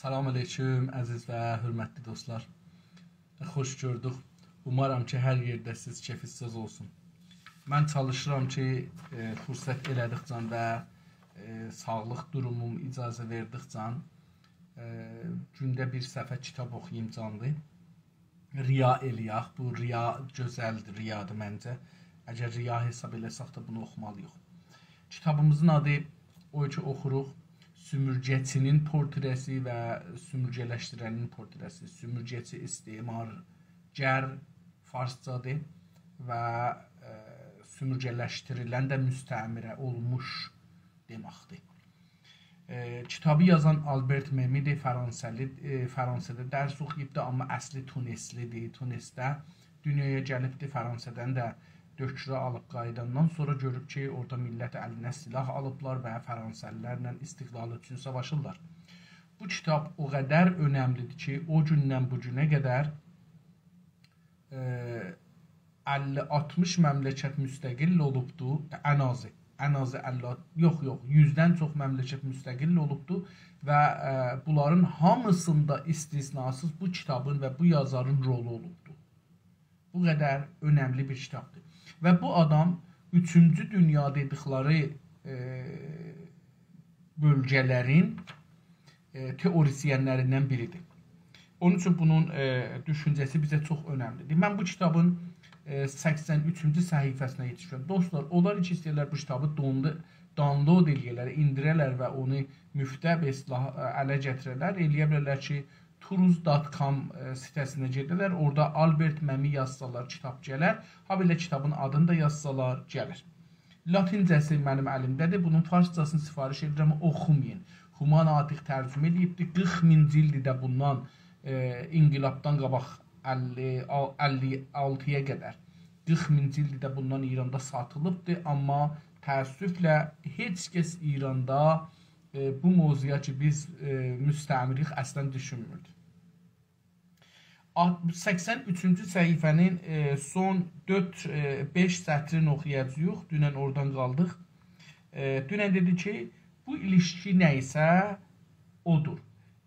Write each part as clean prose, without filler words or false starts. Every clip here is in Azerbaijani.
Salam aleyküm, əziz və hörmətli dostlar. Xoş gördük. Umarım ki, hər yerdəsiz, keyfiniz olsun. Mən çalışıram ki, fürsət elədikcə və sağlıq durumum icazə verdikcə gündə bir səfər kitab oxuyayım canlı. Riya eləyək. Bu riya gözəldir, riyadır məncə. Əgər riya hesab eləsək də bunu oxumalıyıq. Kitabımızın adı o ki oxuruq. Sümürgəçinin portresi və sümürgələşdirənin portresi. Sümürgəçi istismargər farscadır və sümürgələşdirilən də müstəmirə olmuş deməkdir. Kitabı yazan Albert Memmidir, Fransada dərs oxuyubdur, amma əsli Tunislidir. Tunisdə dünyaya gəlibdir, Fransədən də dökrə alıb qayıdandan sonra görüb ki, orada millət əlinə silah alıblar və fransəlilərlə istiqlal üçün savaşırlar. Bu kitab o qədər önəmlidir ki, o gündən bu günə qədər 50-60 məmləkət müstəqil olubdur. Ən azı 100-dən çox məmləkət müstəqil olubdur və bunların hamısında istisnasız bu kitabın və bu yazarın rolu olubdur. Bu qədər önəmli bir kitabdır. Və bu adam 3-cü dünya dedikləri bölgələrin teorisyenlərindən biridir. Onun üçün bunun düşüncəsi bizə çox önəmlidir. Mən bu kitabın 83-cü səhifəsinə yetişirəm. Dostlar, onlar ki istəyirlər bu kitabı download eləyirlər, indirərlər və onu müftə ələ gətirərlər. Eləyə bilərlər ki, turuz.com sitəsinə gedirlər. Orada Albert Memmi yazsalar kitab gələr. Ha belə kitabın adını da yazsalar gəlir. Latincəsi mənim əlimdədir. Bunun farscasını sifariş edirəm, oxumayın. Human Atiq tərcümə edibdir. 40.000 cildi də bundan inqilabdan qabaq 56-ya qədər. 40.000 cildi də bundan İranda satılıbdır. Amma təəssüflə heç kəs İranda bu mövzuya ki biz müstəmirik əslən düşünmürdü. 83-cü səhifənin son 4-5 sətrini oxuyacağıq. Dünən oradan qaldıq. Dünən dedi ki, bu ilişki nə isə odur.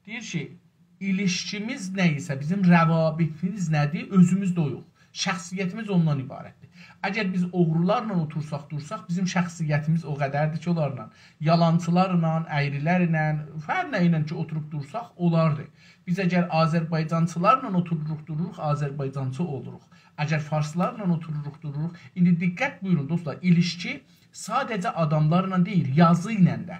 Deyir ki, ilişkimiz nə isə, bizim rəvabitimiz nədir? Özümüz doyuq. Şəxsiyyətimiz ondan ibarətdir. Əgər biz oğrularla otursaq, dursaq, bizim şəxsiyyətimiz o qədərdir ki, onlarla, yalancılarla, əyrilərlə, hər nə ilə ki, oturub dursaq, olardır. Biz əgər Azərbaycancılarla otururuq, dururuq, Azərbaycancı oluruq. Əgər farslarla otururuq, dururuq. İndi diqqət buyurun, dostlar, ilişki sadəcə adamlarla deyil, yazı ilə də.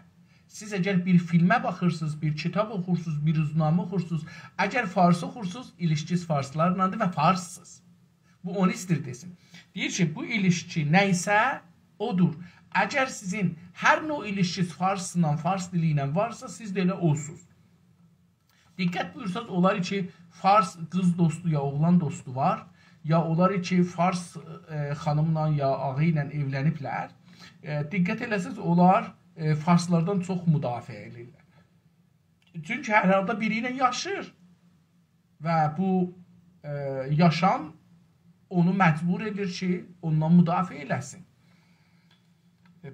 Siz əgər bir filmə baxırsınız, bir kitab oxursunuz, bir rüznamə oxursunuz, əgər farsı oxursunuz, ilişkiniz farslarladır və farssınız. Bu onu istir desin. Deyir ki, bu ilişki nəysə odur. Əgər sizin hər nə ilişkiniz farsla, fars dili ilə varsa, siz də elə olsunuz. Diqqət buyursanız, olar ki, fars qız dostu ya oğlan dostu var, ya olar ki, fars xanımla ya ağı ilə evləniblər. Diqqət eləsiniz, onlar farslardan çox müdafiə edirlər. Çünki hər halda biri ilə yaşır və bu yaşam onu məcbur edir ki, ondan müdafiə eləsin.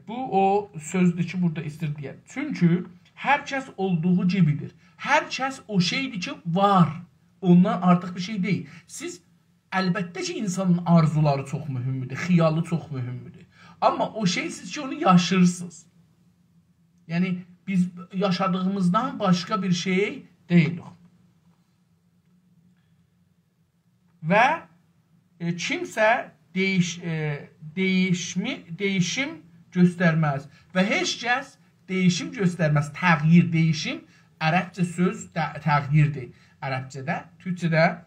Bu, o sözdür ki, burada istir deyər. Çünki hər kəs olduğu gibidir. Hər kəs o şeydir ki, var. Ondan artıq bir şey deyil. Siz, əlbəttə ki, insanın arzuları çox mühümdür, xiyalı çox mühümdür. Amma o şey siz ki, onu yaşırsınız. Yəni, biz yaşadığımızdan başqa bir şey deyilik. Və kimsə değişim göstərməz və heç kəs değişim göstərməz. Təğyir, değişim ərəbcə söz təğyirdir. Ərəbcədə, türkcədə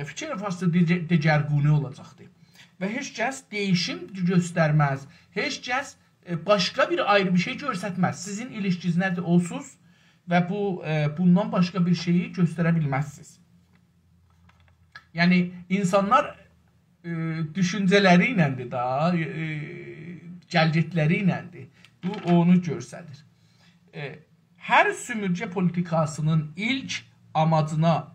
fikir farsda digərguni olacaqdır. Və heç kəs değişim göstərməz. Heç kəs başqa bir ayrı bir şey göstərməz. Sizin ilişkiniz nədir olsunuz və bundan başqa bir şeyi göstərə bilməzsiniz. Yəni, insanlar düşüncələri iləndir da, gəlgetləri iləndir. Bu, onu göstərir. Hər sümürgə politikasının ilk amacına,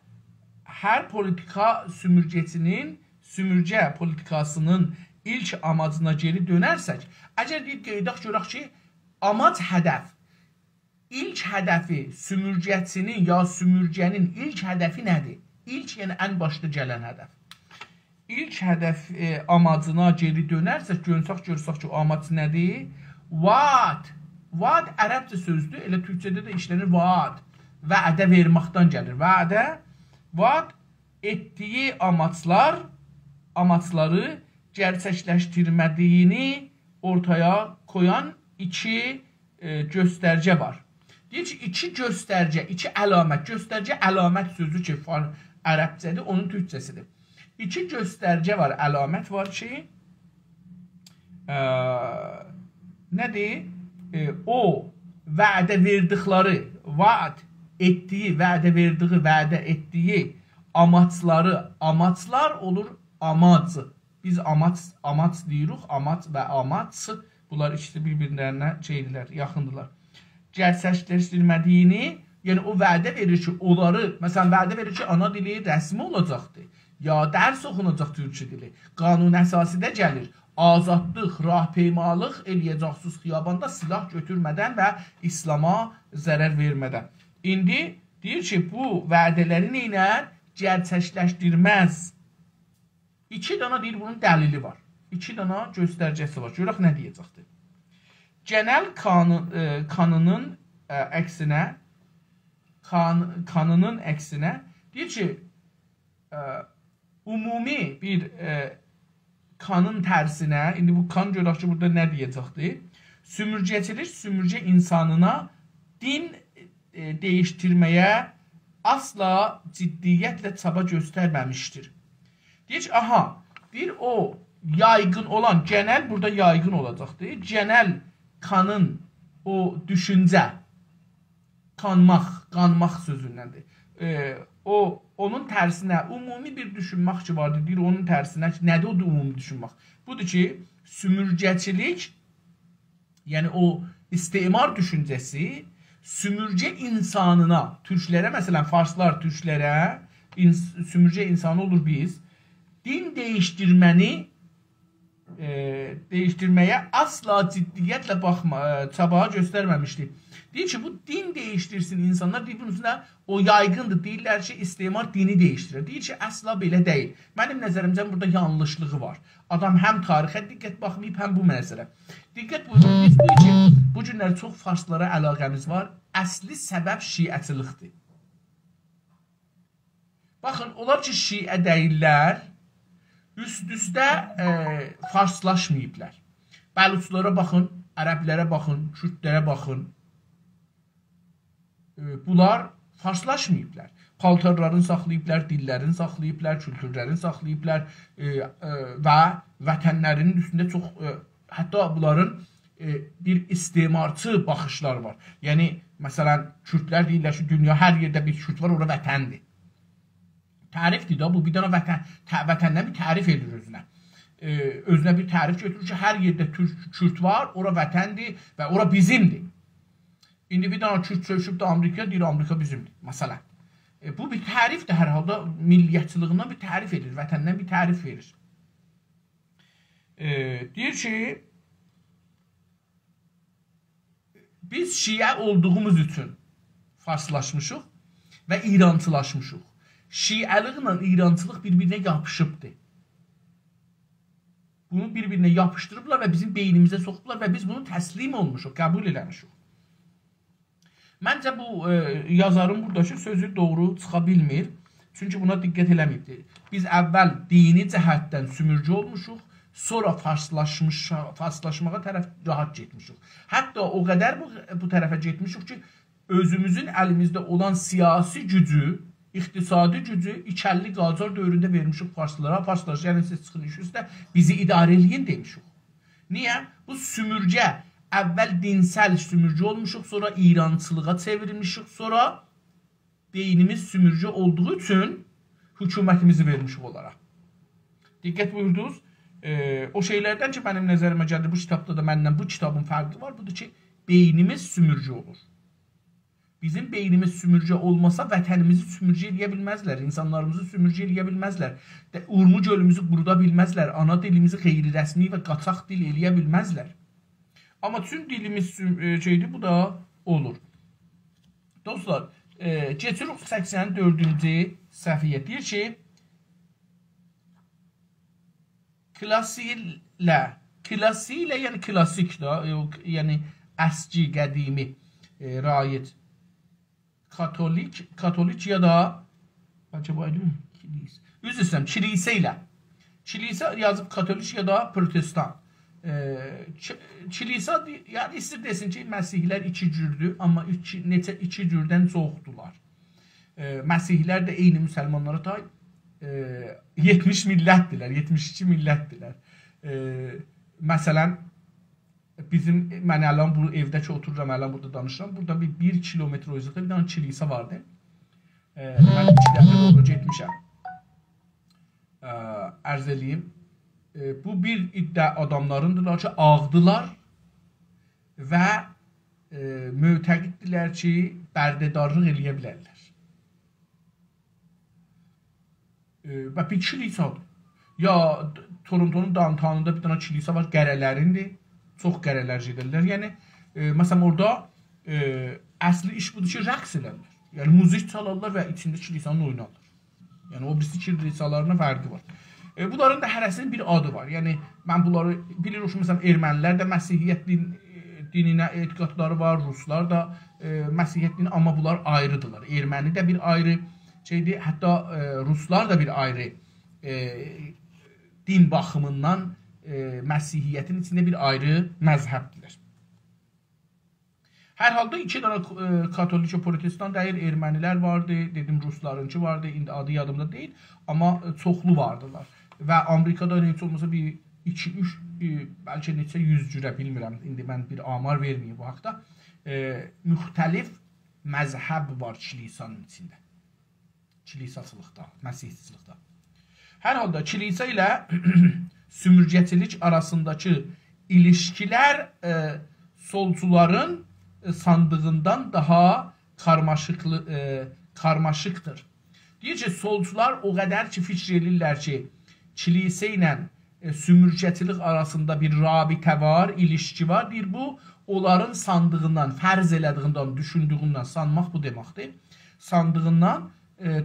hər politika sümürgəcinin, sümürgə politikasının ilk amacına geri dönərsək, əgər deyib qeydaq görək ki, amac hədəf İlk hədəfi sümürgəçinin ya sümürgənin ilk hədəfi nədir? İlk, yəni ən başda gələn hədəf. İlk hədəf amacına geri dönərsək, görsək ki, o amac nədir? Vaad. Vaad ərəbcə sözdür, elə türkçədə də işlənir vaad. Vədə verməkdən gəlir. Vədə, vaad etdiyi amaçları gerçəkləşdirmədiyini ortaya koyan iki göstərcə var. Deyir ki, iki göstərcə, iki əlamət. Göstərcə əlamət sözü ki, ərəbcədir, onun türkçəsidir. İki göstərcə var, əlamət var ki, nədir? O vədə verdikləri, vaad etdiyi, vədə etdiyi amaçlar olur amac. Biz amac deyirik, amac və amac. Bunlar ikisi bir-birlərinə yaxındırlar. Gerçəkləşdirmədiyini, yəni o vədə verir ki, onları, məsələn, vədə verir ki, ana dili rəsmi olacaqdır, ya dərs oxunacaq türkçə dili, qanun əsasidə gəlir, azadlıq, rahpeymalıq eləyəcəksiniz xiyabanda silah götürmədən və İslama zərər vermədən. İndi deyir ki, bu vədələri neynə gerçəkləşdirməz. İki dana deyir, bunun dəlili var. İki dana göstərcəsi var. Görək nə deyəcəkdir. Genel kanının əksinə deyir ki, ümumi bir kanın tərsinə, indi bu kan görək ki, burada nə deyəcəkdir? Sümürgəçilik sümürgə insanına din değiştirməyə asla ciddiyyətlə çaba göstərməmişdir. Deyir ki, aha, bir o yaygın olan, genel burada yaygın olacaqdır. Genel kanın o düşüncə, qanmaq sözündəndir. Onun tərsinə ümumi bir düşünmək ki vardır. Deyir, onun tərsinə nədir o ümumi düşünmək? Budur ki, sümürgəçilik, yəni o istimar düşüncəsi, sümürgə insanına, türklərə, məsələn, farslar türklərə, sümürgə insanı olur biz, din değiştirməyə asla ciddiyyətlə çaba göstərməmişdir. Deyir ki, bu din değiştirsin insanlar, deyir, bunun üstündə o yaygındır, deyirlər ki, istimar dini değiştirir. Deyir ki, əsla belə deyil. Mənim nəzərimcə burada yanlışlığı var. Adam həm tarixə diqqət baxmayıb, həm bu mənzərə. Diqqət buyurun, biz bu ki, bu günlər çox farslara əlaqəmiz var. Əsli səbəb şiəçilikdir. Baxın, onlar ki, şiə deyirlər, üst-üstə farslaşmayıblar. Bəluçlara baxın, ərəblərə baxın, kürdlərə baxın. Bunlar farslaşmayıblar. Paltarlarını saxlayıblar, dillərini saxlayıblar, kültürlərini saxlayıblar və vətənlərinin üstündə çox, hətta bunların bir istimarçı baxışları var. Yəni, məsələn, kürdlər deyirlər ki, dünya hər yerdə bir kürd var, ora vətəndir. Tərifdir da, bu bir dana vətəndən bir tərif edir özünə. Özünə bir tərif götürür ki, hər yerdə kürd var, ora vətəndir və ora bizimdir. İndi bir dana kürd söküb də Amerika, deyir, Amerika bizimdir, məsələn. Bu bir tərifdir, hər halda milliyyətçiliğindən bir tərif edir, vətəndən bir tərif verir. Deyir ki, biz şiə olduğumuz üçün farslaşmışıq və İrançılaşmışıq. Şiəliklə İrançılıq bir-birinə yapışıbdır. Bunu bir-birinə yapışdırıblar və bizim beynimizə soxublar və biz bunu təslim olmuşuq, qəbul eləmişik. Məncə bu yazarın buradakı sözü doğru çıxa bilmir. Çünki buna diqqət eləməyibdir. Biz əvvəl dini cəhətdən sümürgə olmuşuq, sonra farslaşmağa tərəf rahat getmişik. Hətta o qədər bu tərəfə getmişik ki, özümüzün əlimizdə olan siyasi gücü, iqtisadi gücü İkəlli Qacar dövründə vermişik farslara. Farslar, yəni siz çıxın iş üstə, bizi idarə eləyin demişik. Niyə? Bu sümürgə, əvvəl dinsəl sümürgə olmuşuq, sonra İrançılığa çevirmişik, sonra beynimiz sümürgə olduğu üçün hökumətimizi vermişik olaraq. Diqqət buyurdunuz. O şeylərdən ki, mənim nəzərimə gəldi, bu kitabda da məndən bu kitabın fərqi var. Budur ki, beynimiz sümürgə olur. Bizim beynimiz sümürgə olmasa vətənimizi sümürgə eləyə bilməzlər, insanlarımızı sümürgə eləyə bilməzlər, urmu gölümüzü quruda bilməzlər, ana dilimizi qeyri-rəsmi və qaçaq dil eləyə bilməzlər. Amma tüm dilimiz şeydir, bu da olur. Dostlar, keçirik 84-cü səhviyyə. Deyir ki, klasilə, yəni klasik da, yəni əski, qədimi, rayet, katolik ya da acaba üzr istəyirəm, kilisə ilə. Kilisə yazıb katolik ya da protestan. Kilisə, yəni istəyir desin ki, məsihlər iki cürdür, amma iki cürdən çoxdular. Məsihlər də eyni müsəlmanlara tay 70 millətdirlər, 72 millətdirlər. Məsələn, mən əlan bu evdə ki otururam, əlan burada danışıram, burada bir kilometr uzaqda bir dənə kilisə vardı. Mən 2 dəfə doğru getmişəm. Ərz eləyim. Bu bir iddia adamlarındılar ki, ağdılar və mütəqiddirlər ki, bərdədarlıq eləyə bilərlər. Və bir kilisadır. Ya Torontonun downtownunda bir dənə kilisa var, qərələrindir. Çox qərələrci edirlər. Yəni, məsələn, orada əsli iş budur ki, rəqs elərlər. Yəni, müzik çalarlar və içində kilisanın oynarlar. Yəni, o birisi kilisalarına fərqi var. Bunların da hərəsinin bir adı var. Yəni, mən bunları bilirik, məsələn, ermənilər də Məsihiyyət dininə etiqadları var, Ruslar da Məsihiyyət dini, amma bunlar ayrıdırlar. Erməni də bir ayrı şeydir, hətta Ruslar da bir ayrı din baxımından Məsihiyyətin içində bir ayrı məzhəbdirlər. Hər halda iki dənə katolik protestan deyil, ermənilər vardı, dedim Ruslarınki vardı, indi adı yadımda deyil, amma çoxlu vardılar. Və Amerikada necə olmasa bir 2-3, bəlkə neçə 100 cürə bilmirəm, indi mən bir amar verməyim bu haqda. Müxtəlif məzhəb var kilisanın içində. Kilisasılıqda, məsihçilikdə. Hər halda kilisa ilə sümürgəçilik arasındakı ilişkilər solcuların sandığından daha karmaşıqdır. Deyir ki, solcular o qədər ki, fikr edirlər ki, kilisə ilə sümürgəçilik arasında bir rabitə var, ilişki var. Deyir, bu, onların sandığından, fərz elədiğindən, düşündüğündən, sanmaq bu deməkdir, sandığından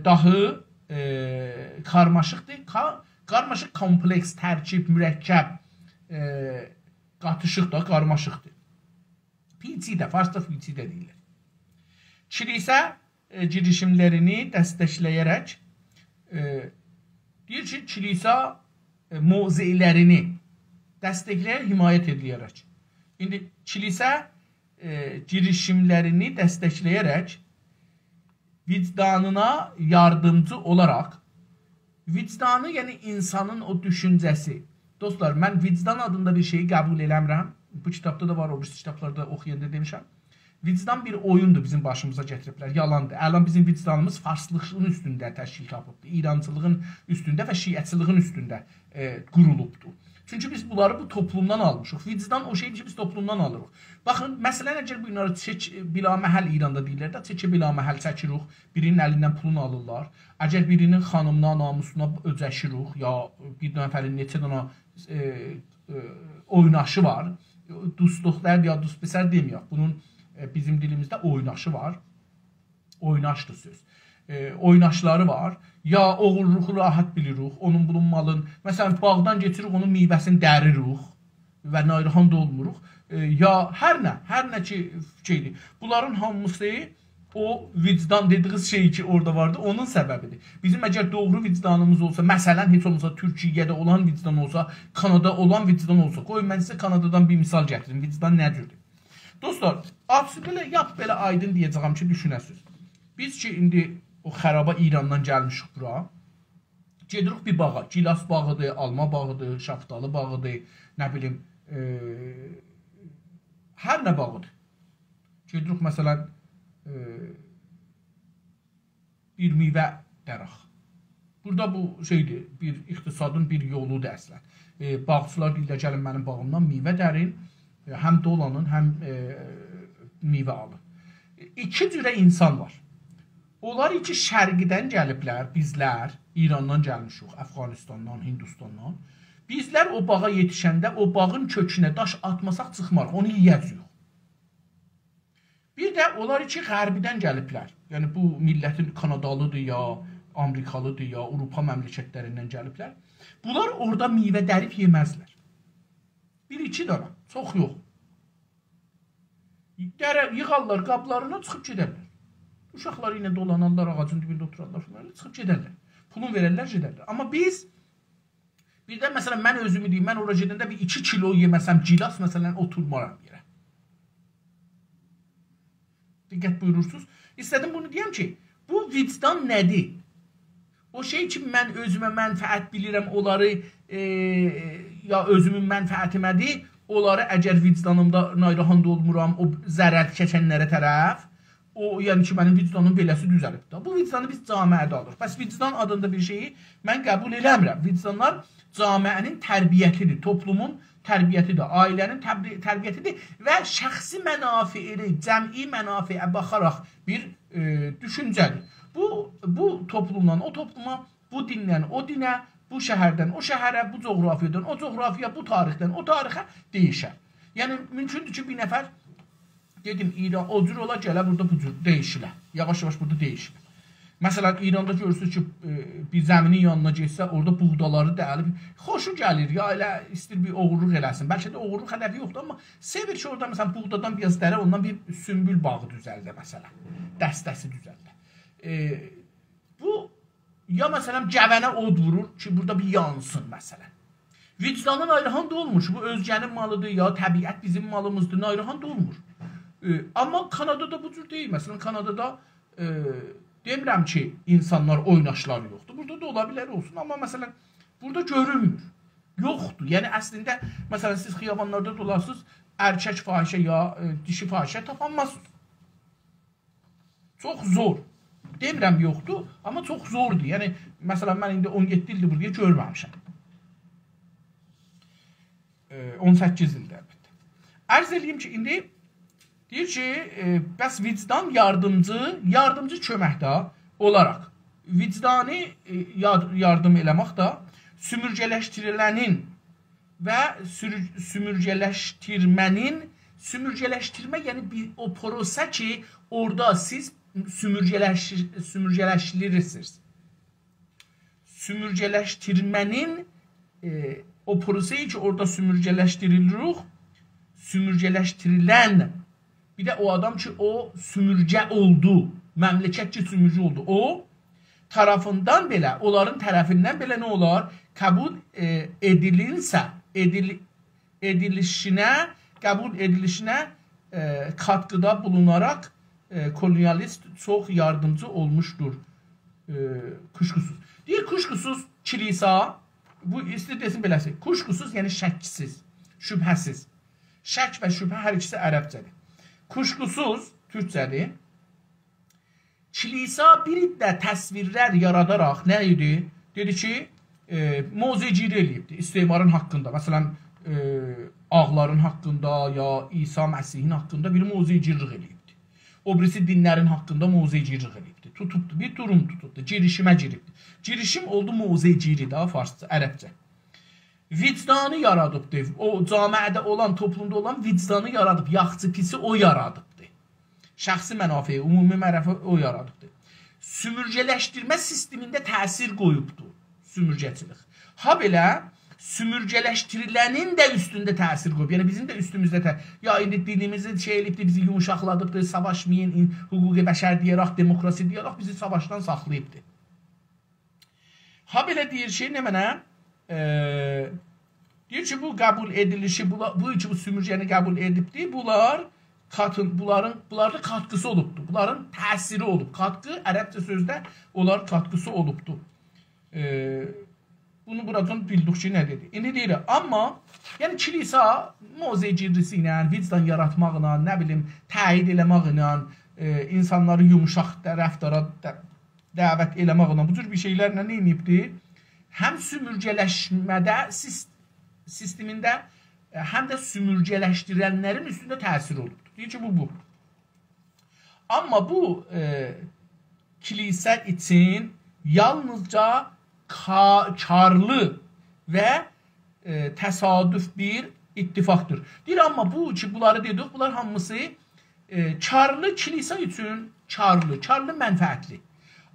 daha karmaşıqdır. Karmaşıq, kompleks, tərkib, mürəkkəb, qatışıq da karmaşıqdır. PC də, Farsda PC də deyirlər. Kilisə girişimlərini dəstəkləyərək deyir ki, kilisə mövzelerini dəstəkləyərək, himayət ediləyərək. İndi kilisə girişimlərini dəstəkləyərək vicdanına yardımcı olaraq, vicdanı, yəni insanın o düşüncəsi. Dostlar, mən vicdan adında bir şeyi qəbul eləmirəm. Bu kitabda da var, o bir kitablarda oxuyanda demişəm. Vicdan bir oyundur bizim başımıza gətiriblər, yalandır. Əlan bizim vicdanımız farslığın üstündə təşkil tapıbdır, İrancılığın üstündə və şiəçiliğin üstündə qurulubdur. Çünki biz bunları bu toplumdan almışıq. Vicdan o şeydir ki, biz toplumdan alırıq. Baxın, məsələn, əgər bunları çək bila məhəl İranda deyirlər də, çəkə bila məhəl çəkirik, birinin əlindən pulunu alırlar. Əgər birinin xanımına, namusuna öcəşirik, ya bir nəfərin neçə dənə oynaşı var, dostluqlar ya dostbesər deməyək. Bunun bizim dilimizdə oynaşı var. Oynaşdır söz. Oynaşları var. Ya oğurluğu rahat bilirik. Onun bunun malın. Məsələn, bağdan geçirik, onun meyvəsini dəririk və nayrıhan da olmuruq. Ya hər nə ki şeydir. Bunların hamısı o vicdan dediğiniz şey ki orada vardı, onun səbəbidir. Bizim əgər doğru vicdanımız olsa, məsələn, heç olmasa Türkiyədə olan vicdan olsa, Kanada olan vicdan olsa, qoy mən sizə Kanadadan bir misal gətirim, vicdan nədir? Dostlar, belə yap, belə aydın deyəcəyəm ki, düşünəsiniz. Biz ki, indi o xəraba İrandan gəlmişik bura, gedirik bir bağa, gilas bağıdır, alma bağıdır, şaftalı bağıdır, nə bilim, hər nə bağıdır. Gedirik, məsələn, bir meyvə dərək. Burada bu şeydir, bir iqtisadın bir yoludur əslən. Bağçılar deyirlər, gəlin mənim bağımdan meyvə dərin, həm dolanın, həm meyvə alın. İki cürə insan var. Onlar iki şərqidən gəliblər, bizlər, İrandan gəlmişik, Əfqanistandan, Hindistandan. Bizlər o bağa yetişəndə o bağın kökünə daş atmasaq çıxmarıq, onu yiyəcəyik. Bir də onlar iki Qərbidən gəliblər. Yəni bu millətin Kanadalıdır ya, Amerikalıdır ya, Avropa məmləkətlərindən gəliblər. Bunlar orada meyvə dərib yeməzlər. Bir-iki dənə, çox yox. Yığarlar qablarına, çıxıb gedərlər. Uşaqları ilə dolanarlar, ağacın dibində oturarlar, çıxıb gedərlər. Pulun verərlər, gedərlər. Amma biz, bir də məsələn, mən özümü deyim, mən ora gedəndə bir 2 kilo yeməsəm, gilas məsələn, oturmaram yerə. Diqqət buyurursunuz. İstədim bunu deyəm ki, bu vicdan nədir? O şey ki, mən özümə mənfəət bilirəm, onları ya özümün mənfəətimədir, onları əgər vicdanımda nayrahanda olmuram, o zərər keçənlərə tərəf, o yəni ki, mənim vicdanım beləsi düzəlib. Bu vicdanı biz camiədə alırıq. Bəs vicdan adında bir şeyi mən qəbul eləmirəm. Vicdanlar camiənin tərbiyyətidir, toplumun tərbiyyətidir, ailənin tərbiyyətidir və şəxsi mənafiəli, cəm'i mənafiə baxaraq bir düşüncədir. Bu toplumdan o topluma, bu dindən o dinə, bu şəhərdən o şəhərə, bu coğrafiyadan o coğrafiya, bu tarixdən o tarixə deyişər. Yəni, mümkündür ki, bir nəfər, dedim, İran o cür ola gələ, burada bu cür deyişilər. Yavaş-yavaş burada deyişilər. Məsələn, İranda görürsünüz ki, bir zəminin yanına geçsə, orada buğdaları dəlib, xoşu gəlir, ya elə istir bir oğurluq eləsin. Bəlkə də oğurluq hədəfi yoxdur, amma sevir ki, orada məsələn, buğdadan biraz dərə, ondan bir sümbül bağı düzəldə, məsələn, dəstəsi düzəldə. Bu, ya məsələn, gəvənə od vurur ki, burada bir yansın, məsələn. Vicdanın ayrıhan da olmur ki, bu özgənin malıdır, ya təbiət bizim malımızdır, ayrıhan da olmur. Amma Kanadada bu cür deyil, məsələn, Kanadada demirəm ki, insanlar oynaşlar yoxdur. Burada da ola bilər olsun, amma məsələn, burada görünmür. Yoxdur. Yəni, əslində, məsələn, siz xiyabanlarda dolarsınız, erkək fahişə ya dişi fahişə tapanmazsınız. Çox zor. Demirəm yoxdur, amma çox zordur. Yəni, məsələn, mən indi 17 ildir buraya görməmişəm. 18 ildir əlbəttə. Ərz edeyim ki, indi deyir ki, bəs vicdan yardımcı köməkdə olaraq vicdani yardım eləmək da sümürgələşdirilənin və sümürgələşdirmə yəni o prosə ki, orada siz sümürgələşdirirsiniz. Sümürgələşdirmənin o proseyi ki, orada sümürgələşdirilir, sümürgələşdirilən bir də o adam ki, o sümürgə oldu, məmləkətçi sümürgə oldu. O, tarafından belə, onların tərəfindən belə nə olar? Qəbul edilirsə, qəbul edilişinə katkıda bulunaraq kolonialist çox yardımcı olmuşdur. Kuşkusuz. Deyir, kuşkusuz kilisa, bu istəyir desin beləsi, kuşkusuz yəni şəksiz, şübhəsiz. Şək və şübhə hər ikisi ərəbcədir. Kuşkusuz, türkcədir. Kilisa bir də təsvirlər yaradaraq nə idi? Dedi ki, mozeciri eləyibdir istemarın haqqında. Məsələn, ağların haqqında ya İsa Məsihin haqqında bir mozecirlik eləyibdir. O birisi dinlərin haqqında mozecirlik eləyibdir. Tutubdur, bir durum tutubdur, girişimə giribdir. Girişim oldu mozeciri daha farsça, ərəbcə. Vicdanı yaradıbdır. O camiədə olan, toplumda olan vicdanı yaradıb. Yaxçı pisi o yaradıbdır. Şəxsi mənafeyi, ümumi mərəfi o yaradıbdır. Sümürgələşdirmə sistemində təsir qoyubdur sümürgəçilik. Ha belə sümürgələşdirilənin də üstündə təsir qoyub. Yəni bizim də üstümüzdə ya indi dilimizi şey elibdir, bizi yumuşaqladıbdır, savaşmayın, hüquqi bəşər deyərək, demokrasi deyərək bizi savaşdan saxlayıbdır. Ha belə deyir şey nə mənə? Deyir ki, bu qəbul edilişi, bu sümürgəni qəbul edibdir, bunlarda katkısı olubdur, bunların təsiri olub. Katkı, ərəbcə sözdə onlar katkısı olubdur. Bunu buradan bildik ki, nə dedi? İndi deyir, amma yəni kilisa mozecirrisi ilə, vicdan yaratmaqla, nə bilim, təyid eləməklə, insanları yumuşaq rəftara dəvət eləməklə, bu cür bir şeylərlə nə edibdir? Həm sümürgələşmədə sistemində, həm də sümürgələşdirənlərin üstündə təsir olubdur. Deyir ki, bu. Amma bu kilisə üçün yalnızca karlı və təsadüf bir ittifaqdır. Deyir, amma bu ki, bunları dedik, bunlar hamısı karlı kilsə üçün karlı mənfəətli.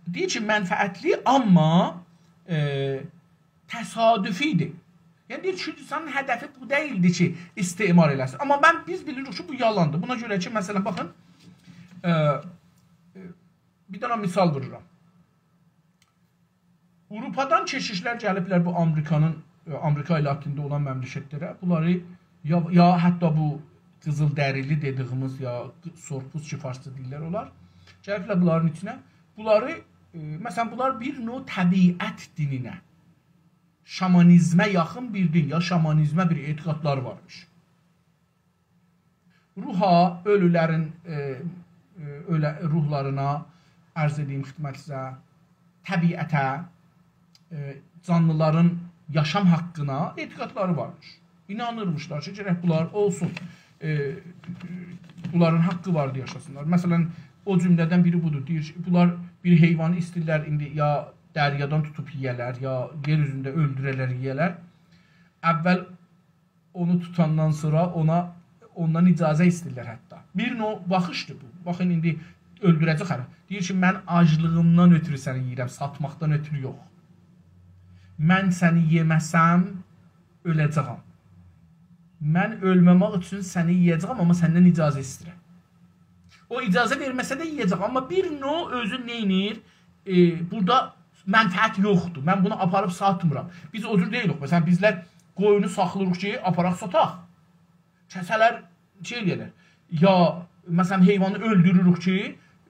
Deyir ki, mənfəətli, amma təsadüfidir. Yəni, deyir ki, insanın hədəfi bu deyildi ki, istimar eləsin. Amma biz bilirik ki, bu yalandır. Buna görə ki, məsələn, baxın, bir dənə misal vururam. Avropadan keşişlər gəliblər bu Amerika ilə haqqında olan məmləkətlərə. Bunları ya hətta bu qızıl dərili dediyimiz ya sorpuz ki, farsça deyirlər olar. Gəliblər bunların içinə. Bunları, məsələn, bunlar bir növ təbiət dininə, şamanizmə yaxın bir din, ya şamanizmə bir etiqadları varmış. Ruha, ölülərin ruhlarına, ərz edeyim xidmətinizə, təbiətə, canlıların yaşam haqqına etiqadları varmış. İnanırmışlar ki, gərək bunlar olsun. Bunların haqqı vardı yaşasınlar. Məsələn, o cümlədən biri budur. Deyir, bunlar bir heyvanı istirlər, indi ya dəryadan tutub yiyələr, ya yer üzündə öldürələr yiyələr. Əvvəl onu tutandan sonra ondan icazə istirlər hətta. Bir növ baxışdır bu. Baxın, indi öldürəcək hələ. Deyir ki, mən aclığımdan ötürü səni yiyirəm, satmaqdan ötürü yox. Mən səni yeməsəm, öləcəyəm. Mən ölməmək üçün səni yiyəcəyəm, amma səndən icazə istəyirəm. O icazə verməsə də yiyəcək, amma bir növ özü neynir? Burada mənfəət yoxdur. Mən bunu aparıb satmıram. Biz o cür deyilik. Məsələn, bizlər qoyunu saxlayırıq ki, aparaq sataq. Kəsələr şey eləyərlər. Ya, məsələn, heyvanı öldürürük ki,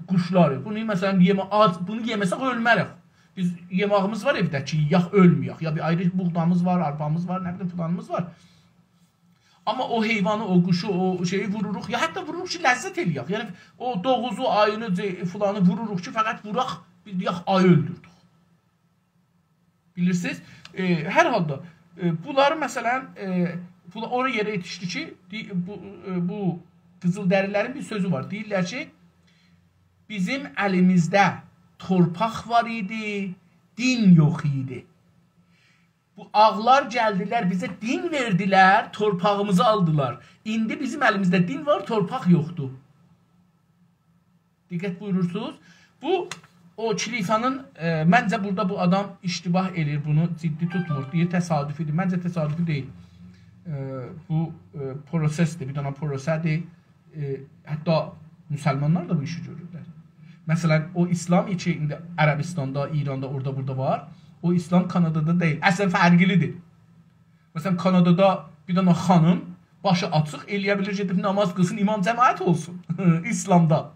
quşları. Bunu, məsələn, bunu yeməsək ölmərək. Biz yemağımız var evdə ki, yiyək ölməyək. Ya bir ayrı buğdamız var, arpamız var, nə bilim, filanımız var. Amma o heyvanı, o quşu, o şeyi vururuq. Ya hətta vururuq ki, ləzzət eləyək. Yəni, o doğuzu, ayını, filanı vururuq ki, fəqət vuraq, deyək, ayı öldürdük. Bilirsiniz? Hər halda, bunları, məsələn, oraya yerə yetişdi ki, bu qızıldərilərin bir sözü var. Deyirlər ki, bizim əlimizdə torpaq var idi, din yox idi. Bu ağlar gəldilər, bizə din verdilər, torpağımızı aldılar. İndi bizim əlimizdə din var, torpaq yoxdur. Diqqət buyurursunuz. Bu, o kilisanın, məncə burada bu adam iştibah edir, bunu ciddi tutmur, deyir, təsadüfidir. Məncə təsadüfi deyil. Bu prosesdir, bir dana prosesdir. Hətta müsəlmanlar da bu işi görürlər. Məsələn, o İslam içi indi Ərəbistanda, İranda, orada, burada var. O İslam Kanadada deyil. Əslən fərqlidir. Məsələn, Kanadada bir dənə xanım başı açıq eləyə bilir, gedib namaz qılsın, imam cəmaət olsun. İslamda.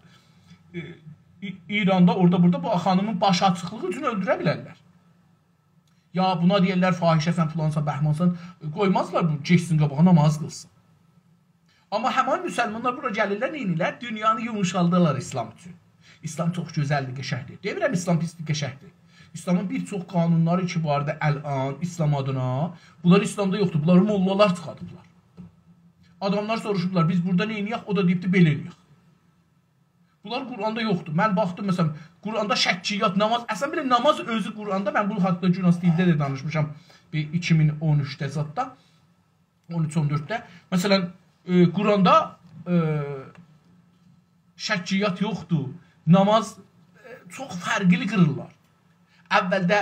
İranda, orada, burada bu xanımın başı açıqlığı üçün öldürə bilərlər. Ya buna deyirlər, fahişəsən, filansan, bəhmansan, qoymazlar bu, geçsin qabağa namaz qılsın. Amma həman müsəlmanlar bura gəlirlər, neynirlər? Dünyanı yumuşaldılar İslam üçün. İslam çox gözəldir, qəşəhdir. Demirəm, İslam pisdir, qəşəhdir. İslamın bir çox qanunları ki vardı əl-an, İslam adına. Bunlar İslamda yoxdur. Bunları mollalar çıxardıblar. Adamlar soruşublar, biz burada neyniyək? O da deyibdi, belə eləyək. Bunlar Quranda yoxdur. Mən baxdım, məsələn, Quranda şəkkiyat, namaz. Əslən, belə namaz özü Quranda, mən bu haqda Cünastildə də danışmışam 2013-də zadda, 13-14-də. Məsələn, Quranda şəkkiyat yoxdur. Namaz çox fərqli qırırlar. Əvvəldə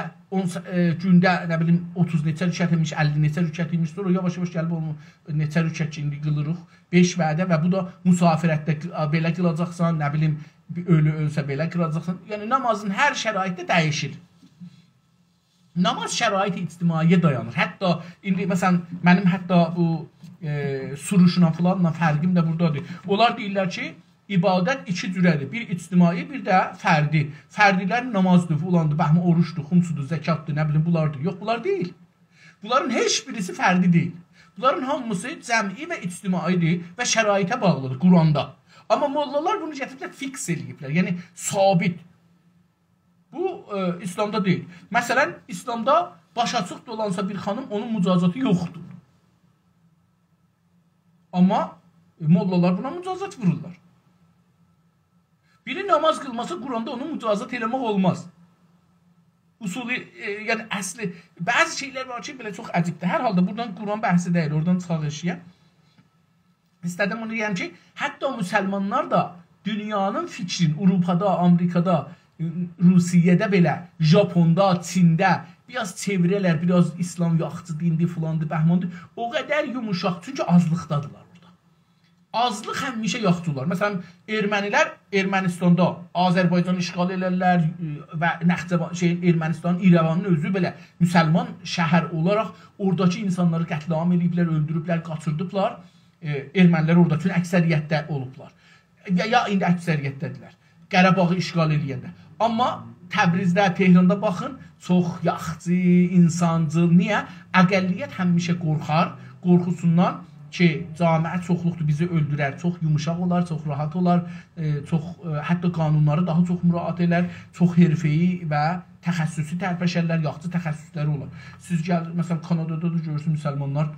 gündə, nə bilim, 30 neçə rükət imiş, 50 neçə rükət imiş, sonra yavaş-yavaş gəlib onu neçə rükət ki, indi qılırıq, 5 vədə və bu da müsafirətdə belə qılacaqsan, nə bilim, ölü ölsə belə qılacaqsan. Yəni, namazın hər şəraitdə dəyişir. Namaz şəraiti ictimaiyə dayanır. Hətta, indi, məsələn, mənim hətta bu suruşuna filanla fərqim də buradadır. Onlar deyirlər ki, İbadət iki cürədir. Bir ictimai, bir də fərdi. Fərdilər namazdır, filandır, bəhmə oruçdur, xumsudur, zəkatdır, nə bilim, bunlardır. Yox, bunlar deyil. Bunların heç birisi fərdi deyil. Bunların hamısı cəmi və ictimaidir və şəraitə bağlıdır Quranda. Amma mollalar bunu gətiriblər, fiks eləyiblər, yəni sabit. Bu, İslamda deyil. Məsələn, İslamda baş açıq dolansa bir xanım, onun mücazatı yoxdur. Amma mollalar buna mücazat vururlar. Biri namaz qılması Quranda onu mücazat eləmək olmaz. Usulü, yəni əsli, bəzi şeylər var ki, belə çox əcibdir. Hər halda buradan Quran bəhsi deyil, oradan çıxaq eşiyə. İstədim onu deyəm ki, hətta müsəlmanlar da dünyanın fikrin Avropada, Amerikada, Rusiyada belə, Japonda, Çində biraz çevirələr, biraz İslam yaxçı dindi, filandı, bəhmandı. O qədər yumuşaq, çünki azlıqdadılar orada. Azlıq həmişə yaxçılar. Məsələn, ermənilər Ermənistanda Azərbaycanı işğal elərlər və Ermənistanın İrəvanın özü belə müsəlman şəhər olaraq oradakı insanları qətliam ediblər, öldürüblər, qaçırdıblar. Ermənilər orada üçün əksəriyyətdə olublar. Ya indi əksəriyyətdədirlər. Qərabağı işğal edəndə. Amma Təbrizdə, Tehranda baxın, çox yaxçı, insancıl. Niyə? Əqəlliyyət həmişə qorxar. Qorxusundan ki, cəmiyyət çoxluqdur, bizi öldürər. Çox yumuşaq olar, çox rahat olar. Hətta qanunları daha çox müraat elər. Çox herfeyi və təxəssüsü tərpəşərlər, yaxçı təxəssüsləri olar. Siz gəl, məsələn, Kanadada da görürsün müsəlmanlar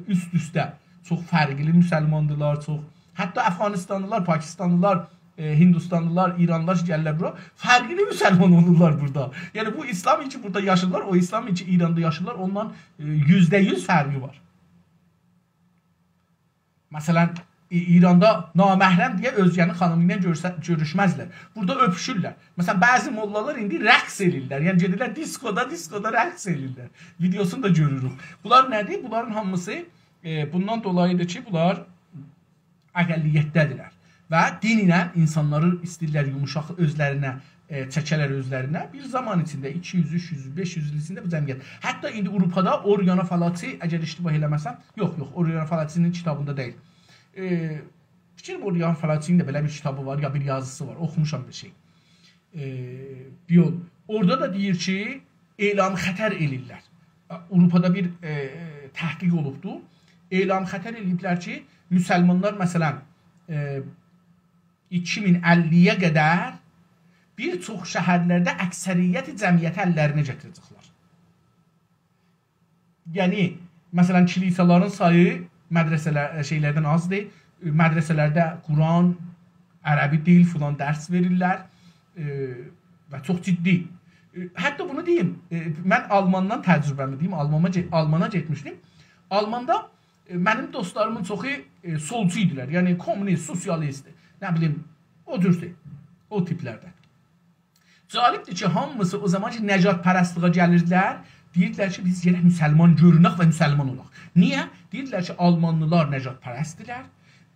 üst-üstə. Çox fərqli müsəlmandılar, çox. Hətta Əfqanistanlılar, Pakistanlılar, Hindistanlılar, İranlılar gəlirlər bura. Fərqli müsəlman olurlar burada. Yəni bu İslam ki burada yaşırlar, o İslam ki İranda yaşırlar, ondan %100 fərqi var. Məsələn, İranda naməhrəm deyə özgənin xanımı ilə görüşməzlər. Burada öpüşürlər. Məsələn, bəzi mollalar indi rəqs edirlər. Yəni gedirlər diskoda rəqs edirlər. Videosunu da görürük. Bunlar nədir? Bunların hamısı bundan dolayıdır ki, bunlar əqəlliyyətdədirlər. Və din ilə insanları istəyirlər yumuşaq özlərinə, çəkələr özlərinə. Bir zaman içində 200, 300, 500 il içində bu cəmiyyət. Hətta indi Avropada Oriana Fallaci, əgər iştibah eləməsəm, yox, Oriana Fallacinin kitabında deyil. Fikrim Oriana Fallacinin də belə bir kitabı var, ya bir yazısı var, oxumuşam bir şey. Orada da deyir ki, elan xətər eləyirlər. Avropada bir təhqiq olubdur. Elan xətər eləyiblər ki, müsəlmanlar məsələn 2050-yə qədər bir çox şəhərlərdə əksəriyyəti cəmiyyəti əllərinə gətirəcəklər. Yəni, məsələn, kilisaların sayı şeylərdən azdır. Mədrəsələrdə Quran, ərəbi dil filan dərs verirlər və çox ciddi. Hətta bunu deyim, mən Almandan təcrübəmi deyim, Almana getmişdim. Almanda mənim dostlarımın çoxu solcu idilər, yəni kommunist, sosialist, nə bilim, o cürsü, o tiplərdə. Cəlibdir ki, hamısı o zaman ki, nəcat pərəstlığa gəlirdilər, deyirdilər ki, biz gələk müsəlman görünək və müsəlman olaq. Niyə? Deyirdilər ki, Almanlılar nəcat pərəstdirlər,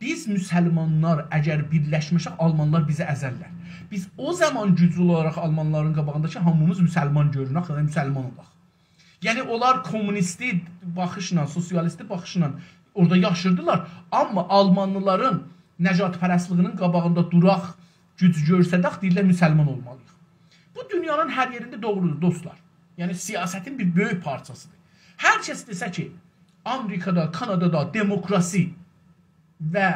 biz müsəlmanlar əgər birləşmişək, Almanlar bizi əzərlər. Biz o zaman güclü olaraq Almanların qabağında ki, hamımız müsəlman görünək və müsəlman olaq. Yəni, onlar kommunisti baxışla, sosialisti baxışla orada yaşırdılar, amma Almanlıların nəcat pərəstliyinin qabağında duraq, güc görsədək, deyirlər, müsəlman olmalıyıq. Bu, dünyanın hər yerində doğrudur, dostlar. Yəni, siyasətin bir böyük parçasıdır. Hər kəs desə ki, Amerikada, Kanadada demokrasi və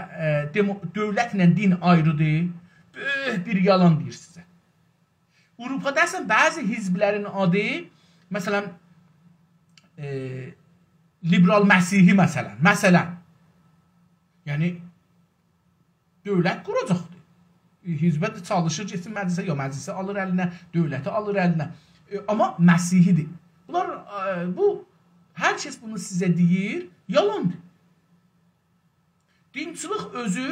dövlətlə din ayrıdır, böyük bir yalan deyir sizə. Avropada əsən bəzi hizblərin adı, məsələn, liberal Məsihi məsələn, yəni, dövlət quracaqdır. Hizbə də çalışır, getsin məclisə, ya məclisə alır əlinə, dövləti alır əlinə. Amma Məsihidir. Bu, hər kəs bunu sizə deyir, yalandır. Dinçilik özü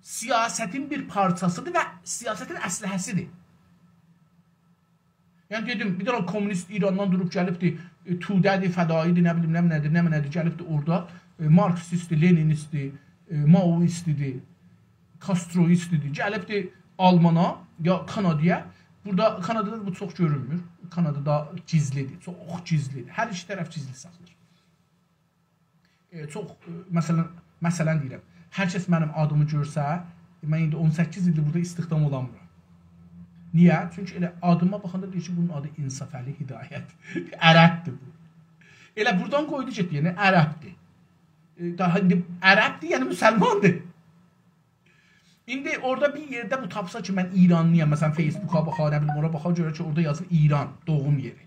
siyasətin bir parçasıdır və siyasətin əsləhəsidir. Yəni dedim, bir dənə komünist İrandan durub gəlibdir, Tudədir, fədaidir, nə bilim, nədir, gəlibdir orada, Marksistdir, Leninistdir, Maoistidir, Castroistidir, gəlibdir Almana, ya Kanadaya. Burada, Kanadada bu çox görünmür. Kanadada gizlidir, çox gizlidir. Hər iki tərəf gizli saxlayır. Çox, məsələn deyirəm, hər kəs mənim adımı görsə, mən indi 18 ildir burada istihdam olamıram. Niyə? Çünki elə adıma baxanda deyir ki, bunun adı İnsaf Əli Hidayət. Ərəbdir bu. Elə buradan qoydu ki, yəni ərəbdir. Daha indi ərəbdir, yəni müsəlmandır. İndi orada bir yerdə bu tapsa ki, mən İranlıyam, məsələn, Facebook'a baxa, nə bilim, ora baxa görə ki, orada yazır İran, doğum yeri,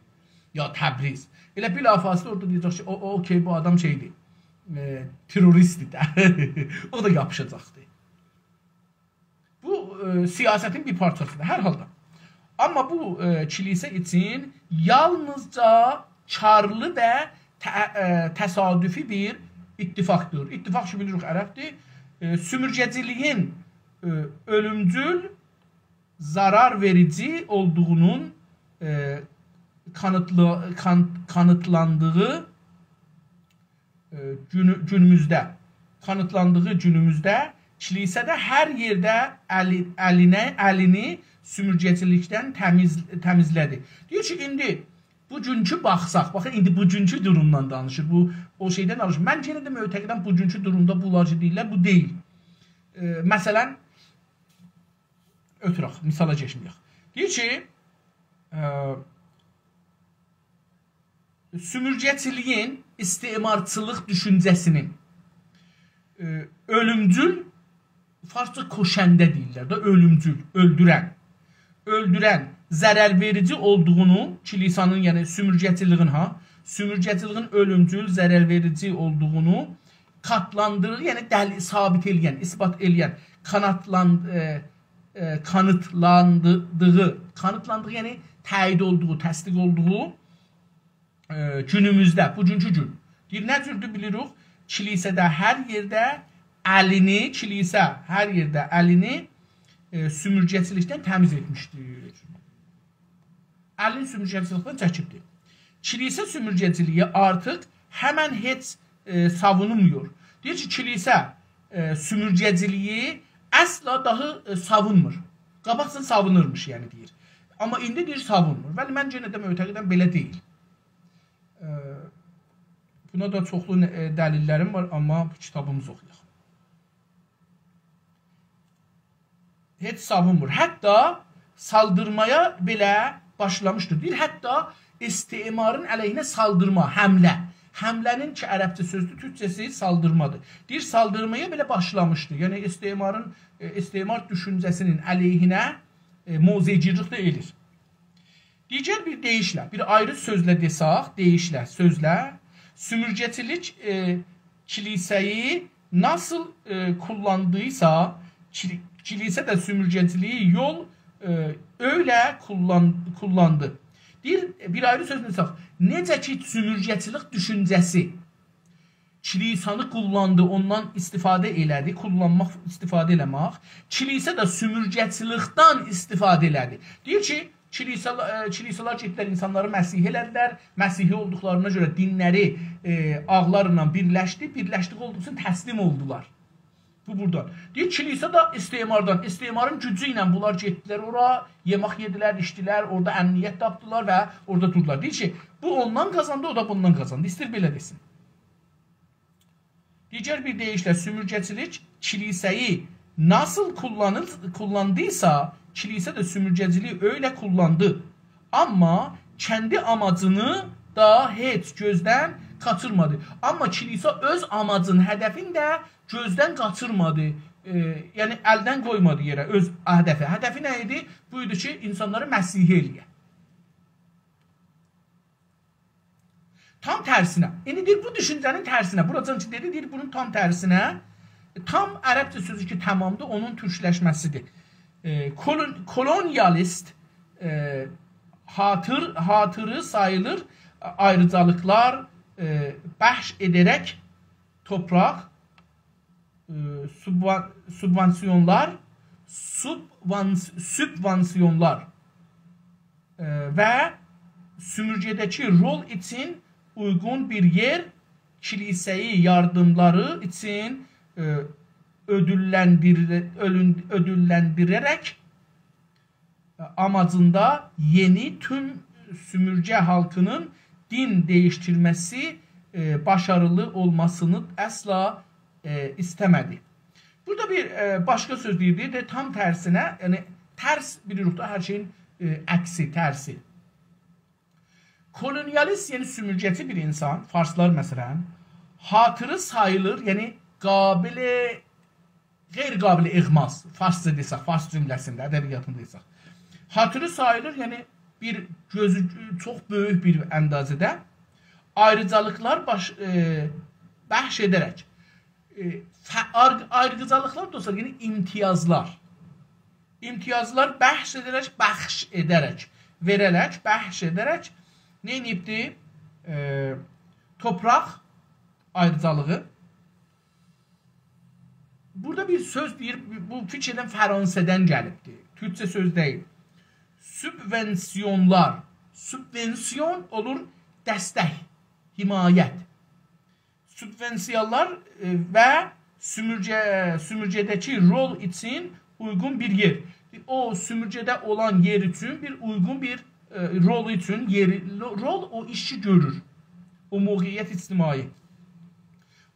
ya Təbriz. Elə bilafasılı orada deyəcək ki, okey, bu adam şeydir, teröristdir də, o da yapışacaqdır. Bu, siyasətin bir parçasıdır, hər halda. Amma bu kilisə üçün yalnızca karlı və təsadüfi bir ittifaqdır. İttifaq ki bilirik ərəbdir. Sümürgəciliyin ölümcül, zarar verici olduğunun kanıtlandığı günümüzdə kilisədə hər yerdə əlini sümürgəcilikdən təmizlədi. Deyir ki, indi bugünkü baxsaq, baxın, indi bugünkü durumdan danışır, bu o şeydən danışır. Mən yenə də mötəqidəm bugünkü durumda bunlar ki deyirlər, bu deyil. Məsələn, ötürək, misala keçməyək. Deyir ki, sümürgəçiliyin, istimarçılıq düşüncəsinin ölümcül, farsça koşəndə deyirlər də, ölümcül, öldürən, zərər verici olduğunu, kilisanın, yəni sümürgəçiliyin ölümcül, zərər verici olduğunu katlandırır, yəni sabit eləyən, isbat eləyən, kanıtlandığı, yəni təyid olduğu, təsdiq olduğu günümüzdə, bugünkü gün. Deyir, nə cürdür bilirik? Kilisədə hər yerdə əlini sümürgəçilikdən təmiz etmişdir. Əlini sümürgəçilikdən çəkibdir. Kilisə sümürgəciliyi artıq həmən heç savunulmuyor. Deyir ki, kilisə sümürgəciliyi əsla daha savunmur. Qabaqsın savunurmuş, yəni deyir. Amma indi deyir savunmur. Bəli, mən yenə də mötəqidəm belə deyil. Buna da çoxlu dəlillərim var, amma bu kitabımız oxuyaq. Heç savunmur. Hətta saldırmaya belə başlamışdır. Deyir, hətta istimarın əleyhinə saldırma, həmlə. Həmlənin ki, ərəbcə sözdür, türkçəsi saldırmadır. Deyir, saldırmaya belə başlamışdır. Yəni, istimar düşüncəsinin əleyhinə muzeycilik də edir. Digər bir deyişlə, bir ayrı sözlə desaq, deyişlə, sözlə, sümürgəçilik kilisəyi nasıl kullandıysa, kilisə də sümürgəciliyi yol öyle kullandı. Bir ayrı sözlə desaq, necə ki sümürgəçilik düşüncəsi kilisanı kullandı, ondan istifadə elədi, kullanmaq, istifadə eləmək, kilisə də sümürgəçilikdən istifadə elədi. Deyir ki, kilisalar getdilər, insanları məsih elədilər, məsih olduqlarına görə dinləri ağlarla birləşdiği olduğu üçün təslim oldular. Bu buradan. Deyir, kilisə də istimarın gücü ilə bunlar getdilər ora, yemək yedilər, içdilər, orada əmniyyət tapdılar və orada durdular. Deyir ki, bu ondan kazandı, o da bundan kazandı. İstir belə desin. Digər bir deyişlə, sümürgəçilik kilisəyi nasıl kullandıysa, kilisə də sümürgəciliyi öyle kullandı. Amma kendi amacını da heç gözdən kaçırmadı. Amma kilisə öz amacın, hədəfini də gözdən kaçırmadı. Yəni əldən qoymadı yerə öz hədəfi. Hədəfi nə idi? Bu idi ki, insanları məsih eləyə. Tam tərsinə. Yəni deyir, bu düşüncənin tərsinə. Buracan ki dedi, deyir, bunun tam tərsinə. Tam ərəbcə sözü ki, tamamdır, onun türkləşməsidir. Kolonyalist hatırı sayılır ayrıcalıklar bəxş edərək topraq, subvansiyonlar və sümürgədəki rol için uygun bir yer, kiliseyi yardımları için ödüllendirerek amacında yeni tüm sümürge halkının din değiştirmesi başarılı olmasını asla istemedi. Burada bir başka söz deyirdi de tam tersine, yani ters bilirik da her şeyin əksi, tersi. Kolonyalist, yani sümürgeci bir insan, Farslar məsələn, hatırı sayılır, yani qeyri-qabili iğmaz, Farsca desək, Fars cümləsində, ədəbiyyatında desək. Hatırı sayılır, yani bir gözü çok böyük bir əndazədə ayrıcalıklar bəxş edərək, ayrıcalıklar dostlar, yani imtiyazlar bəxş edərək, verərək, bəxş edərək, ne edibdir? Topraq ayrıcalığı, burada bir söz deyir, bu fikirdən Fransədən gəlibdir. Türkçə söz deyil. Subvensiyonlar. Subvensiyon olur dəstək, himayət. Subvensiyalar və sümürcədəki rol üçün uyğun bir yer. O sümürcədə olan yer üçün bir uyğun bir rol üçün rol o işçi görür. O mövqeyiyyət ictimai.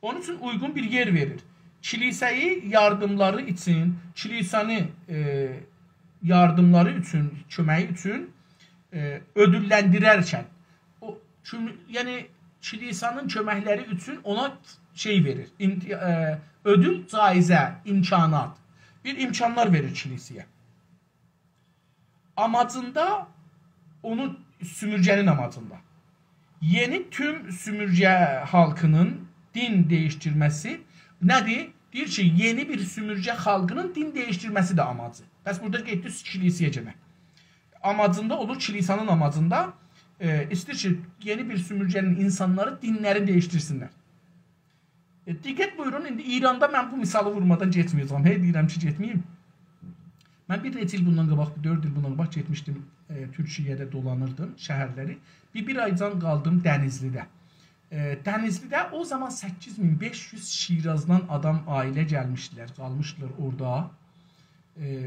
Onun üçün uyğun bir yer verir. Kilisəyi yardımları üçün, kilisanı yardımları üçün, köməyi üçün ödülləndirərkən, yəni kilisanın köməkləri üçün ona şey verir, ödül, caizə, imkanat, bir imkanlar verir kilisəyə. Amacında, onun sümürcənin amacında. Yeni tüm sümürcə halkının din değiştirməsi nədir? Deyir ki, yeni bir sümürcə xalqının din değiştirməsi də amacı. Bəs burada getdi kilisəyə cəmək. Amacında olur, kilisanın amacında istəyir ki, yeni bir sümürcənin insanları dinləri değiştirsinlər. Diqqət buyurun, indi İranda mən bu misalı vurmadan getməyəcəm. Hey, deyirəm ki, getməyim. Mən bir neçə il bundan qabaq, 4 il bundan qabaq getmişdim, Türkiyədə dolanırdım, şəhərləri. Bir aycan qaldım Dənizlidə. Dənizlidə o zaman 8500 Şirazdan adam, ailə gəlmişdilər, qalmışdılar orada.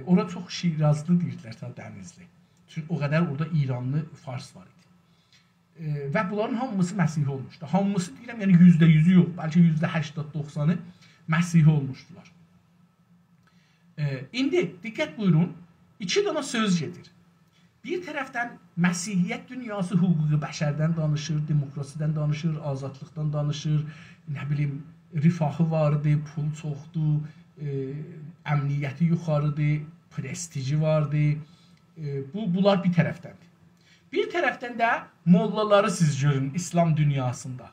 Ora çox Şirazlı deyirdilər ta Dənizli. Çünki o qədər orada İranlı, Fars var idi. Və bunların hamısı Məsih olmuşdu. Hamısı deyirəm, yəni %100'ü yox, bəlkə %80-90'ı Məsih olmuşdular. İndi diqqət buyurun, iki dana söz gedir. Bir tərəfdən Məsihiyyət dünyası hüquqi bəşərdən danışır, demokrasidən danışır, azadlıqdan danışır, nə bilim, rifahı vardı, pul çoxdur, əmniyyəti yuxarıdır, prestiji vardı. Bunlar bir tərəfdəndir. Bir tərəfdən də mollaları siz görün İslam dünyasında.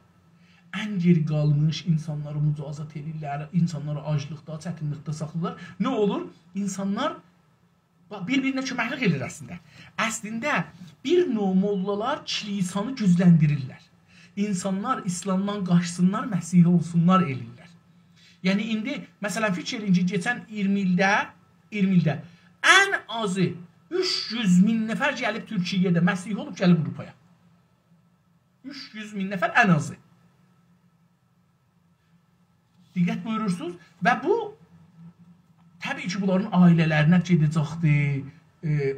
Ən geri qalmış insanları mücazat edirlər, insanları aclıqda, çətinlikdə saxlayırlar. Nə olur? İnsanlar bir-birinə köməklik edir əslində. Əslində, bir növ mollalar kilisanı gücləndirirlər. İnsanlar İslamdan qaçsınlar, Məsih olsunlar elirlər. Yəni, indi, məsələn, fikir edin ki, geçən 20 ildə ən azı 300 min nəfər gəlib Türkiyədə Məsih olub, gəlib Avropaya. 300 min nəfər ən azı. Diqqət buyurursunuz və bu təbii ki, bunların ailələrinə gedəcəkdir,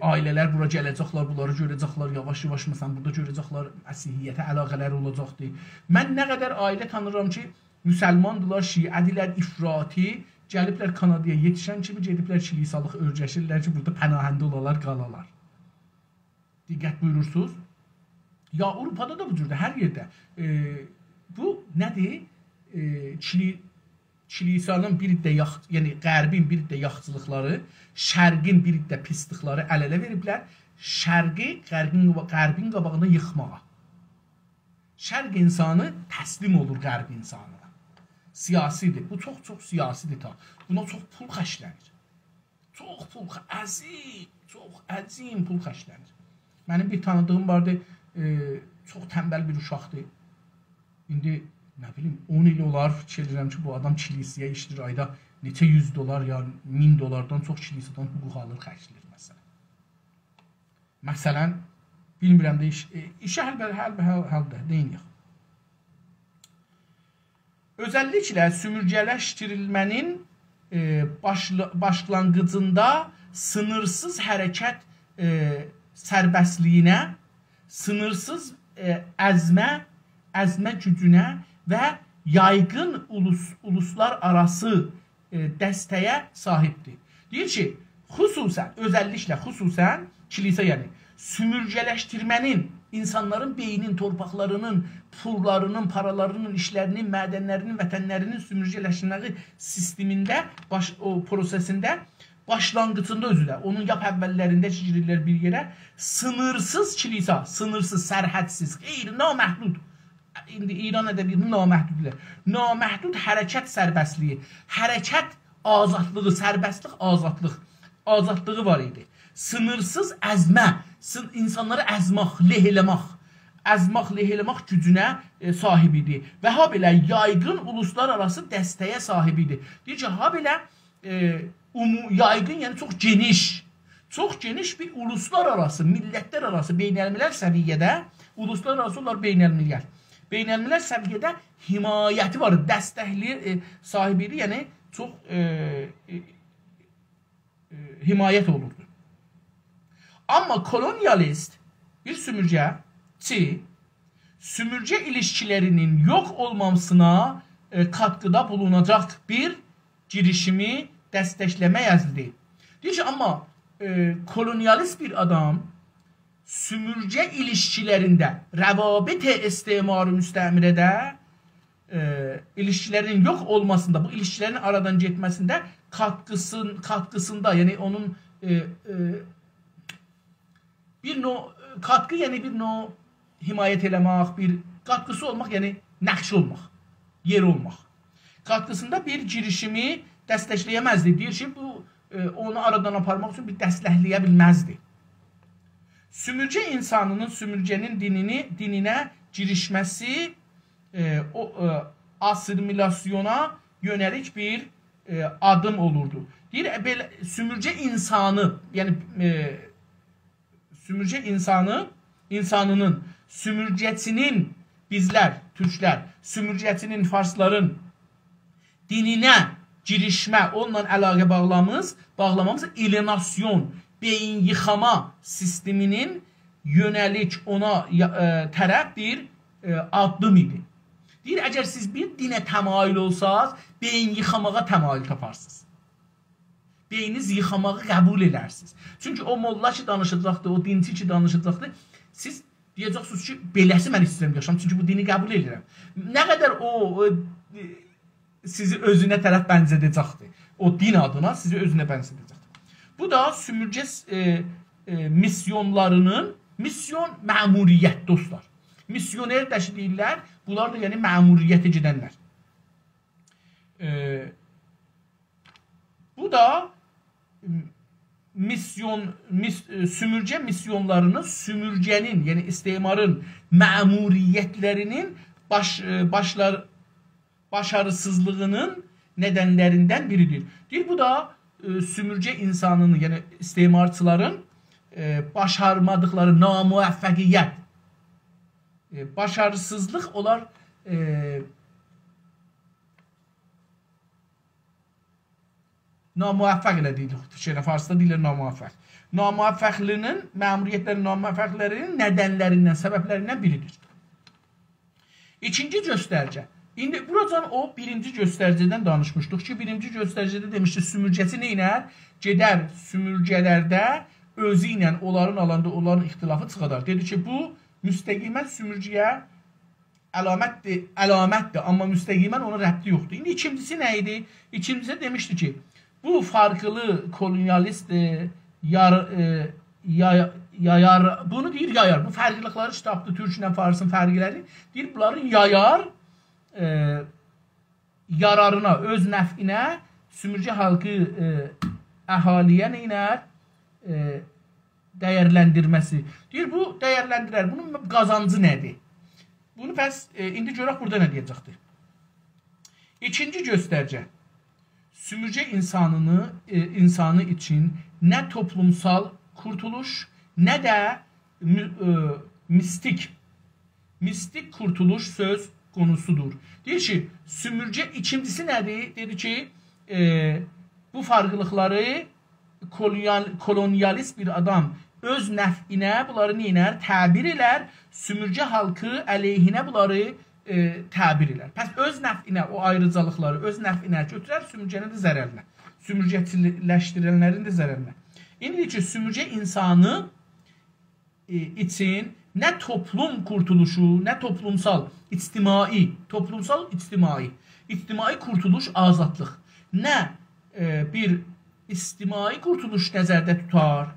ailələr bura gələcəklər, bunları görəcəklər, yavaş-yavaş məsələn, burada görəcəklər, Məsihiyyətə əlaqələri olacaqdır. Mən nə qədər ailə tanırım ki, müsəlmandılar, şiədilər, ifrati, gəliblər Kanadaya yetişən kimi gediblər kilisalıq örgəşirlər ki, burada pənahəndə olalar, qalalar. Diqqət buyurursunuz. Ya Avropada da bu cürdə, hər yerdə. Bu nədir? Kilisanın bir də yəni qərbin bir də yaxçılıqları, şərqin bir də pislikləri əl-ələ veriblər, şərqi qərbin qabağına yıxmağa. Şərq insanı təslim olur qərb insanına. Siyasidir. Bu çox siyasidir ta. Buna çox pul xərclənir. Çox pul, əzim pul xərclənir. Mənim bir tanıdığım vardı, çox tənbəl bir uşaqdır. İndi nə bilim, 10 il olar fikir edirəm ki, bu adam kilisəyə işdir, ayda neçə $100 ya $1000 çox kilisədən hüquq alır, xərcləyir məsələn. Məsələn, bilmirəm də işə həlbə deyiniyək. Özəlliklə sümürgələşdirilmənin başlanğıcında sınırsız hərəkət sərbəstliyinə, sınırsız əzmə gücünə və yaygın uluslar arası dəstəyə sahibdir. Deyir ki, özəlliklə xüsusən kilisə, yəni sümürgələşdirmənin, insanların beynin, torpaqlarının, pullarının, paralarının, işlərinin, mədənlərinin, vətənlərinin sümürgələşdirməyi sistemində, o prosesində, başlanğıcında özü də, onun yap əvvəllərində girirlər bir yerə, sınırsız kilisa, sınırsız, sərhədsiz, naməhdud. İndi İran ədəbiyyatı naməhdudlər. Naməhdud hərəkət sərbəstliyi, hərəkət azadlığı, sərbəstlik, azadlığı var idi. Sınırsız əzmə, insanları əzmaq, leh eləmək, əzmaq, lehləmaq gücünə sahib idi və ha belə yaygın uluslararası dəstəyə sahib idi. Deyir ki, ha belə yaygın, yəni çox geniş bir uluslararası, millətlər arası, beynəlmiləl səviyyədə, uluslararası olar beynəlmiləl səviyyədə himayəti var, dəstəkli sahibi idi, yəni çox himayət olurdu. Amma kolonyalist bir sümürgəçi sümürgə ilişkilərinin yox olmamasına katkıda bulunacaq bir girişimi dəstəkləmək əzlidir. Deyir ki, amma kolonyalist bir adam sümürgə ilişkilərində, rəvabit-i istemarı müstəmirədə ilişkilərin yox olmasında, bu ilişkilərin aradan getməsində katkısında, yəni onun bir katkı, yəni bir himayət eləmək, bir katkısı olmaq, yəni nəqş olmaq, yer olmaq. Katkısında bir girişimi dəstəkləyəməzdi. Deyir ki, bu onu aradan aparmaq üçün bir dəstəkləyə bilməzdi. Sümürgə insanının sümürgənin dininə girişməsi asimilasyona yönəlik bir adım olurdu. Deyir, belə sümürgə insanı, yəni sümürgə insanının, sümürgəçinin, bizlər, türklər, sümürgəçinin, farsların dininə girişmə, onunla əlaqə bağlamamız alienasyon, beyin yıxama sisteminin yönəlik ona tərəf bir addım idi. Deyir, əgər siz bir dinə təmayül olsanız, beyin yıxamağa təmayül taparsınız. Beyniniz yıxamağı qəbul edərsiniz. Çünki o molla ki danışacaqdır, o dinçi ki danışacaqdır, siz deyəcəksiniz ki, beləsi mən istəyirəm yaşam, çünki bu dini qəbul edirəm. Nə qədər o sizi özünə tərəf bənzədəcəkdir. O din adına sizi özünə bənzədəcəkdir. Bu da sümürgə misyonlarının, misyon məmuriyyət dostlar. Misyoner də deyirlər, bunlar da yəni məmuriyyətə gedənlər. Bu da sümürgə misyonlarının, sümürgənin, yəni istemarın məmuriyyətlərinin başarısızlığının nədənlərindən biridir. Deyir, bu da sümürgə insanının, yəni istemarçıların başarmadıqları namuəffəqiyyət, başarısızlıq olar namuəffəq ilə deyilir, farsda deyilir namuəffəq. Namuəffəqlinin, məmuriyyətlərin namuəffəqlərinin nədənlərindən, səbəblərindən biridir. İkinci göstərcə. İndi buracan o birinci göstərcədən danışmışdıq ki, birinci göstərcədə demişdi, sümürgəçi neynər? Gedər sümürgələrdə özü ilə onların alanda onların ixtilafı çıxadar. Dedi ki, bu müstəqimən sümürgəyə əlamətdir, amma müstəqimən ona rəbti yoxdur. İndi ikincisi nə idi? İkincisi demişdi ki, bu farklı kolonyalist bunu deyir yayar. Bu fərqlilikləri kitabdır, türklə farsın fərqləri. Deyir, bunların yayar yararına, öz nəfinə sümürgə halkı əhaliyə neynər? Dəyərləndirməsi. Deyir, bu dəyərləndirər. Bunun qazancı nədir? Bunu bəs indi görək burada nə deyəcəkdir. İkinci göstərcə. Sümürgə insanı üçün nə toplumsal kurtuluş, nə də mistik kurtuluş söz konusudur. Deyir ki, sümürgə ikincisi nədir? Dedi ki, bu farklılıkları kolonyalist bir adam öz nəfinə bunları neynər? Təbir elər, sümürgə halkı əleyhinə bunları təbir elər. Pəs öz nəfinə, o ayrıcalıqları öz nəfinə götürər, sümürgənin də zərərinə. Sümürgəçiləşdirənlərin də zərərinə. İndi ki, sümürgə insanı üçün nə toplum kurtuluşu, nə toplumsal, ictimai kurtuluş, azadlıq, nə bir ictimai kurtuluş nəzərdə tutar,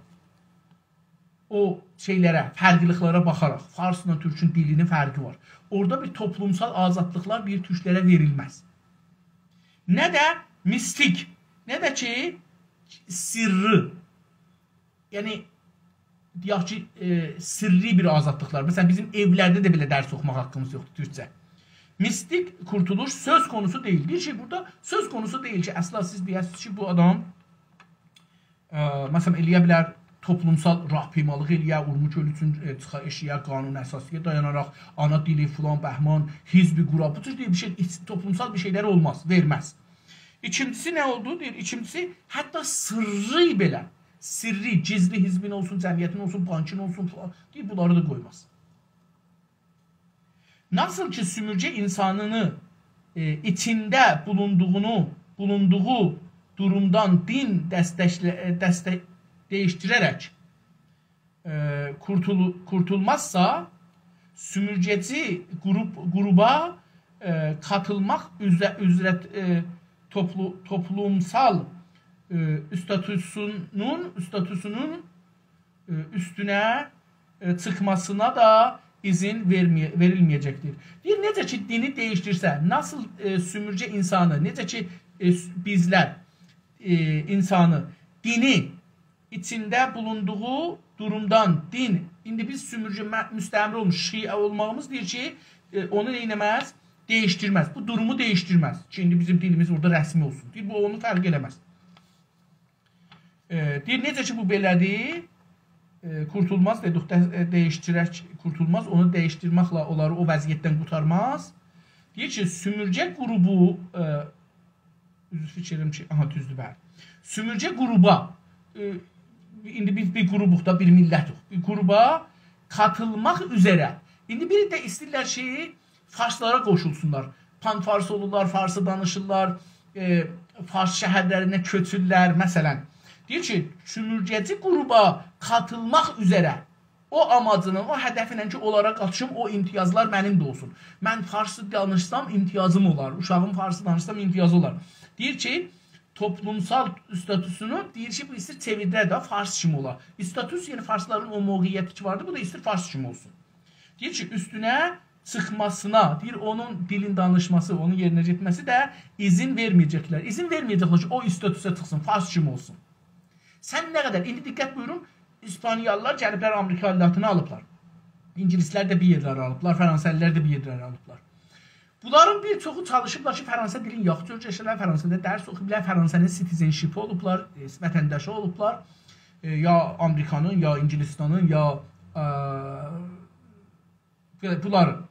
o şeylərə, fərqliliklərə baxaraq, farsla türkün dilinin fərqi var. Orada bir toplumsal azadlıqlar bir türklərə verilməz. Nə də mistik, nə də ki, sirri, yəni deyək ki, sirri bir azadlıqlar. Məsələn, bizim evlərdə də belə dərs oxumaq haqqımız yoxdur türkcə. Mistik kurtuluş söz konusu deyil. Bir şey burada söz konusu deyil ki, əsla siz deyəsiniz ki, bu adam məsələn, eləyə bilər toplumsal rahpimalıq eləyə, Urmuc ölü üçün çıxa eşiyə, qanun əsasıya dayanaraq, ana dili, filan, bəhman, hizbi qura, bu tür bir şey, toplumsal bir şeylər olmaz, verməz. İkincisi nə oldu? Deyir, ikincisi, hətta sırrı belə, sirri, gizli hizbin olsun, cəmiyyətin olsun, bankın olsun, falan, deyir, bunları da qoymaz. Nasıl ki, sümürcə insanını içində bulunduğu durumdan din değiştirərək kurtulmazsa, sümürgeci gruba katılmaq üzrə toplumsal statüsünün üstünə çıxmasına da izin verilməyəcəkdir. Deyir, necə ki, dini değiştirsə, nasıl sümürcə insanı, necə ki, bizlər insanı, dini içində bulunduğu durumdan, din, indi biz sümürcə müstəmir olmuş, şiə olmağımız deyir ki, onu neynəməz? Değiştirməz. Bu durumu değiştirməz. Ki, indi bizim dilimiz orada rəsmi olsun. Deyir, bu onu fərq eləməz. Deyir, necə ki, bu belədir, kurtulmaz, değiştirək, kurtulmaz, onu değiştirməklə onları o vəziyyətdən qurtarmaz. Deyir ki, sümürcə qrubu, üzr fikrim ki, aha, düzdür, bəli. Sümürcə qruba, indi biz bir qrubuq da, bir millətuq, bir qruba katılmaq üzərə. İndi biri də istəyirlər şeyi, farslara qoşulsunlar. Pan-fars olurlar, farsı danışırlar, fars şəhərlərinə köçürlər, məsələn. Deyir ki, sümürgəci qruba katılmaq üzərə o amacının, o hədəfinə ki, onlara qatışım, o imtiyazlar mənim də olsun. Mən farsı danışsam, imtiyazım olar. Uşağım farsı danışsam, imtiyazı olar. Deyir ki, toplumsal statüsünü, deyir ki, bu istir çevirdə də fars kimi olar. Statüs, yəni farsların o mövqiyyəti ki vardı, bu da istir fars kimi olsun. Deyir ki, üstünə çıxmasına, deyir, onun dilin danışması, onun yerinə getməsi də izin verməyəcəklər. İzin verməyəcəklər ki, o statüsə çıxsın, fars kimi olsun. Sən nə qədər, indi diqqət buyurun, İspaniyalılar gəliblər Amerika allatını alıblar. İngilislər də bir yerləri alıblar, Fransəlilər də bir yerləri alıblar. Bunların bir çoxu çalışıblar ki, Fransa dilin yaxşı öyrəşirlər, Fransada dərs oxuyublar, Fransanın citizenship olublar, vətəndaşı olublar, ya Amerikanın, ya İngilistanın, ya bunların.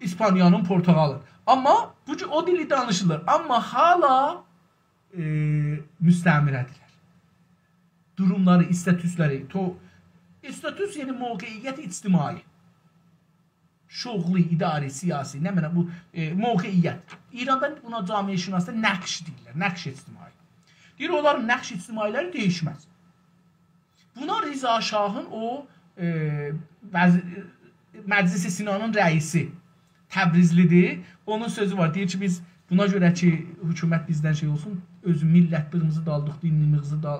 İspaniyanın, Portugalın. Amma o dili danışılır. Amma hala müstəmirədirlər. Durumları, statüsləri, statüs yəni mövqeyiyyət ictimai. Şoğlu, idari, siyasi, nə mənə bu mövqeyiyyət. İranda buna camiə şünasda nəqş deyirlər, nəqş ictimai. Deyir, onların nəqş ictimailəri değişməz. Buna Rıza Şahın o Məclis-i Sinanın rəisi Təbrizlidir. Onun sözü var. Deyir ki, biz buna görə ki, hökumət bizdən şey olsun, öz millətliyimizi daldıq,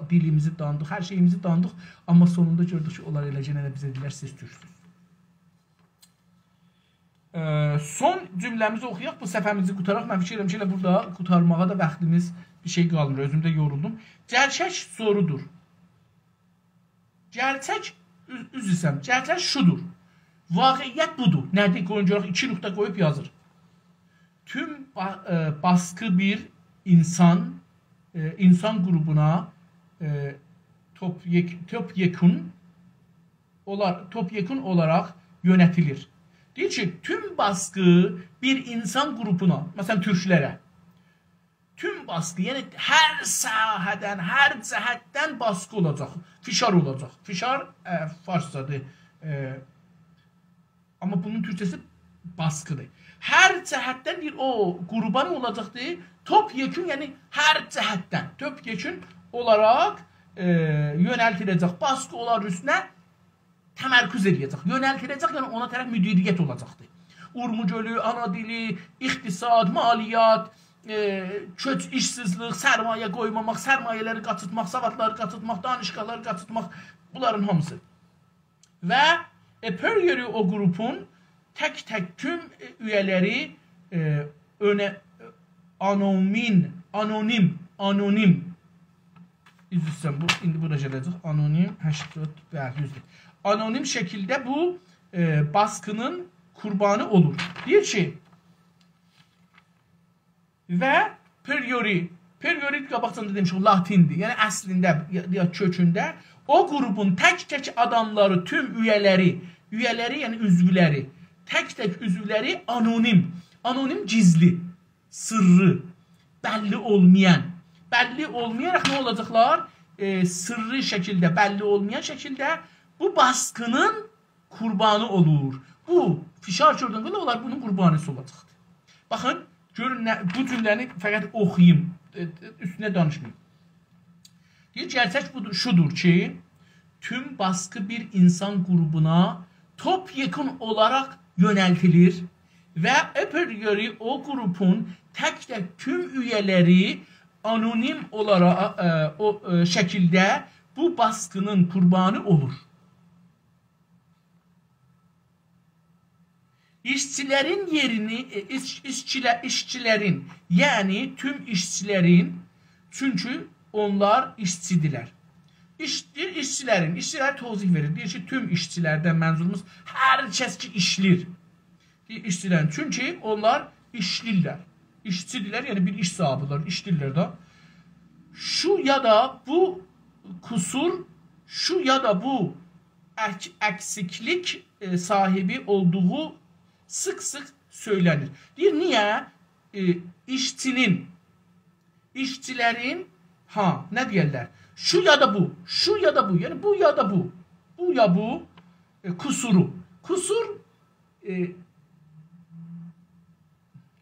dilimizi dandıq, hər şeyimizi dandıq. Amma sonunda gördük ki, onlar eləcə nə bizə deyirlər, siz türksünüz. Son cümləmizi oxuyaq, bu səhvəmizi qutaraq. Mən fikir edirəm ki, elə burada qutarmağa da vaxtımız bir şey qalmır. Özümdə yoruldum. Gerçək sorudur. Gerçək, üzr istəyirəm, gerçək şudur. Vaqiyyət budur. Nədir? Qoyuncaraq 2 nöqtə qoyub yazır. Tüm baskı bir insan grubuna topyekun olarak yönetilir. Deyir ki, tüm baskı bir insan grubuna, məsələn, türklərə, tüm baskı, yəni hər sahədən, hər cəhətdən baskı olacaq, fişar olacaq. Fişar farscadır. Amma bunun türkçəsi baskıdır. Hər cəhətdən bir o qurban olacaqdır. Topyekun, yəni hər cəhətdən topyekun olaraq yönəltiləcək. Baskı olar üstünə təmərküz edəcək. Yönəltiləcək, yəni ona tərəf müdiriyyət olacaqdır. Urmuc ölü, ana dili, iqtisad, maliyyat, köç, işsizlik, sərmayə qoymamaq, sərmayələri qaçırtmaq, savadları qaçırtmaq, danışqaları qaçırtmaq, bunların hamısı. Və Pörgörü o qrupun tək-tək tüm üyeləri anonim Üzr istəyirəm, bu indi bura gələcək. Anonim 84 bəli, düzdür. Anonim şəkildə bu baskının qurbanı olur. Deyir ki, və priori, priori qabaqcanda demişik, latindir. Yəni əslində ya kökündə o qrupun tək-tək adamları, tüm üyələri, yəni üzvləri, tək-tək üzvləri anonim. Anonim gizli, sırrı, bəlli olmayan. Bəlli olmayaraq nə olacaqlar? Sırrı şəkildə, bəlli olmayan şəkildə bu baskının qurbanı olur. Bu fişar gördüyün qədər onlar bunun qurbanısı olacaqdır. Baxın, görün, bu cümləni fəqət oxuyayım, üstünə danışmayayım. Deyir, gerçək budur, şudur ki, tüm baskı bir insan qrubuna topyekun olaraq yönəltilir və öpürgörü o qrupun tək-tək tüm üyələri anonim olaraq o şəkildə bu baskının qurbanı olur. İşçilərin yerini, işçilərin, yəni tüm işçilərin, çünki onlar işçidirlər. İşçilər tozih verir. Deyir ki, tüm işçilərdən mənzulumuz hər kəs ki işlir. İşçilərin, çünki onlar işlirlər. İşçidirlər, yəni bir iş sahibidirlər, işlirlər da. Şu ya da bu kusur, şu ya da bu eksiklik sahibi olduğu sık-sık söylenir. Deyir, niyə? İşçilərin, nə deyərlər? Şu ya da bu, şu ya da bu, yəni bu ya da bu, bu ya bu kusuru. Kusur,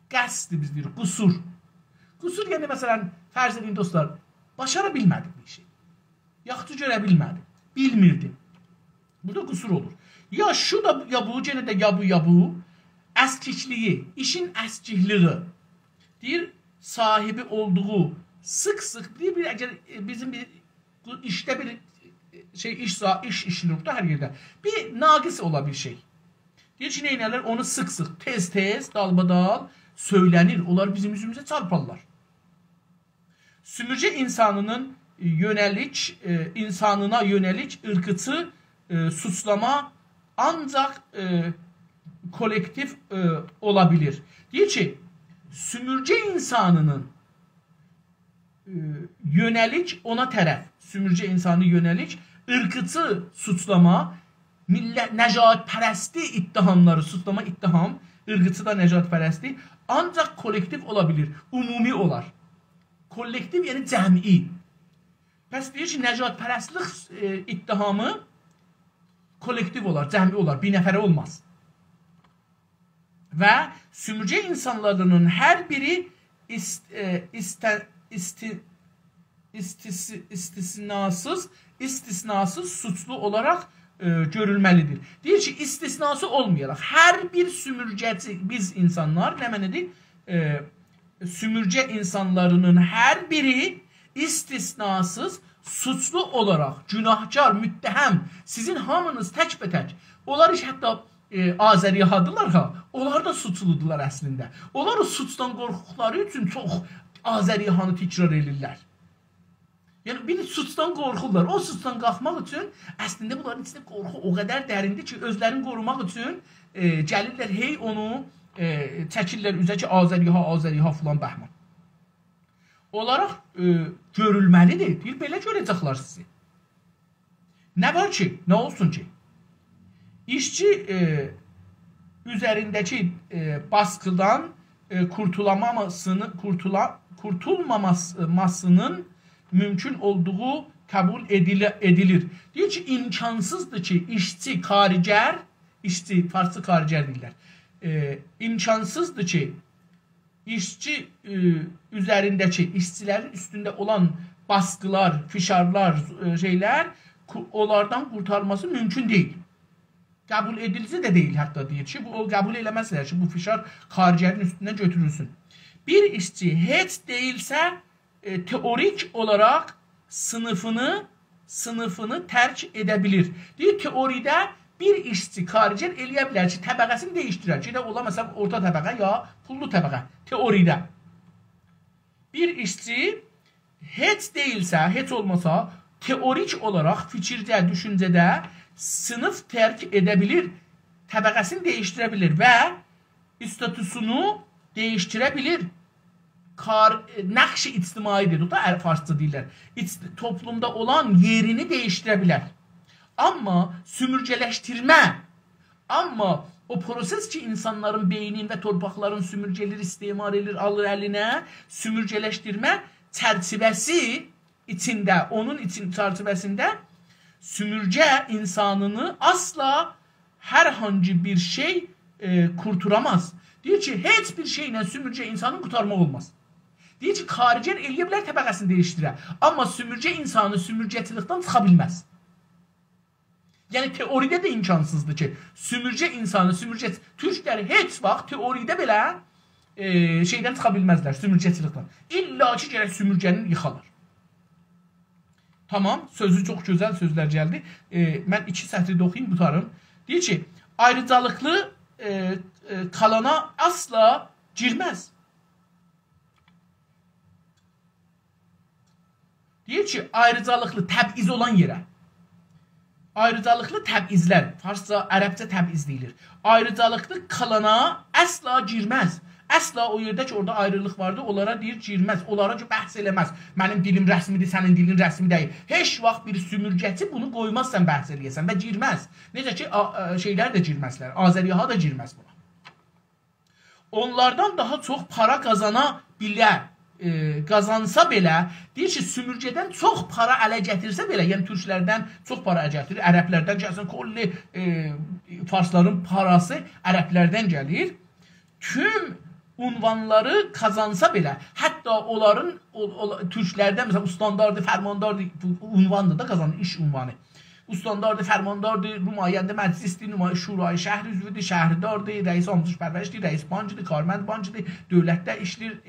qəsdi biz deyirik, kusur. Kusur, yəni məsələn, fərz edin dostlar, başara bilmədik bir şey. Yaxşı görə bilmədi, bilmirdi. Burada kusur olur. Ya şu da ya bu, gene de ya bu, əskikliyi, işin əskikliyi, deyir, sahibi olduğu, sık-sık bir əgər bizim bir işdə bir şey iş işliyordu hər yerdə. Bir naqis ola bir şey. Deyir ki, neynələr? Onu sık-sık, tez-tez, dalbadal söylənir. Onlar bizim yüzümüzə çarparlar. Sümürcə insanına yönəlik ırkıtı suçlama ancak kolektif olabilir. Deyir ki, sümürcə insanının yönelik ona tərəf, sümürcə insanı yönelik ırkıtı suçlama, nəcatpərəsti ittihamları, suçlama ittiham, ırkıtı da nəcatpərəsti, ancaq kolektif olabilir, umumi olar. Kollektiv yəni cəmi. Pəs deyir ki, nəcatpərəstlik ittihamı kolektiv olar, cəmi olar, bir nəfərə olmaz. Və sümürcə insanlarının hər biri istisnasız suçlu olarak görülməlidir. Deyir ki, istisnası olmayaraq hər bir sümürcəci, biz insanlar nə mənidir? Sümürcə insanlarının hər biri istisnasız suçlu olarak, günahkar, müttəhəm, sizin hamınız tək-bətək, onlar iş hətta Azəriyahadırlar ha, onlar da suçludular əslində. Onlar o suçdan qorxuqları üçün çox Azəriyahanı təkrar edirlər. Yəni bir suçdan qorxurlar. O suçdan qalxmaq üçün əslində bunların içində qorxu o qədər dərindir ki, özlərini qorumaq üçün gəlirlər, hey onu çəkirlər üzə ki, Azəriyaha filan bəhman. Olaraq görülməlidir. Deyir, belə görəcəklər sizi. Nə var ki, nə olsun ki? İşçi üzərindəki baskıdan kurtulmamasının mümkün olduğu kabul edilir. Deyir ki, imkansızdır ki işçi, karicər, işçi, farsça karicər deyirlər. İmkansızdır ki işçi üzərindəki, işçilərin üstündə olan baskılar, fişarlar, şeylər, onlardan qurtarması mümkün deyil. Qəbul edilisi də deyil hətta deyir ki, o qəbul eləməzlər ki, bu fişar xaricərin üstündən götürülsün. Bir işçi heç deyilsə teorik olaraq sınıfını tərk edə bilir. Deyir, teoridə bir işçi xaricər eləyə bilər ki, təbəqəsini dəyişdirər. Ki, ola məsələn orta təbəqə ya pullu təbəqə. Teoridə. Bir işçi heç deyilsə, heç olmasa teorik olaraq fikirdə, düşüncədə sınıf tərk edə bilir, təbəqəsini dəyişdirə bilir və statusunu dəyişdirə bilir. Nəqş-i ictimai dedik da, farsça deyirlər. Toplumda olan yerini dəyişdirə bilər. Amma sümürgələşdirmə, amma o proses ki, insanların beynin və torpaqların sümürgəlir, istimar edir, alır əlinə, sümürgələşdirmə çərçivəsi içində, onun için çərçivəsində sümürgə insanını asla hər hangi bir şey kurturamaz. Deyir ki, heç bir şeylə sümürgə insanı qurtarmaq olmaz. Deyir ki, xaricən eləyə bilər, təbəqəsini dəyişdirə. Amma sümürgə insanı sümürgəçilikdən çıxa bilməz. Yəni, teoride də imkansızdır ki, sümürgə insanı, türkləri heç vaxt teoride belə şeydən çıxa bilməzlər, sümürgəçilikdən. İlla ki, gərək sümürgənin yıxalır. Tamam, sözü çox gözəl sözlər gəldi. Mən 2 sətri də oxuyayım, qutarım. Deyir ki, ayrıcalıqlı kalana asla girməz. Deyir ki, ayrıcalıqlı təbiz olan yerə. Ayrıcalıqlı təbizlər, farsca, ərəbcə təbiz deyilir. Ayrıcalıqlı kalana əsla girməz. Əsla o yerdə ki, orada ayrılıq vardı, onlara deyir girməz, onlara ki, bəhs eləməz. Mənim dilim rəsmidir, sənin dilin rəsmi deyil. Heç vaxt bir sümürgəçi bunu qoymazsan bəhs eləyəsən və girməz. Necə ki, şeylər də girməzlər, Azəriyaha da girməz buna. Onlardan daha çox para qazana bilər, qazansa belə, deyir ki, sümürgədən çox para ələ gətirsə belə, yəni türklərdən çox para ələ gətirir, ərəblərdən gəlsin, kolli farsların parası ərəblərdən gəlir. Tüm unvanları kazansa belə, hətta onların türklərdən məsələn ustandardır, fərmandardır, unvandır da kazanır, iş unvanı. Ustandardır, fərmandardır, nümayəndə məclisdir, şurayı şəhər üzvüdür, şəhridardır, rəis amuzluq pərvərişdir, rəis bancıdır, karmənd bancıdır, dövlətdə işlir,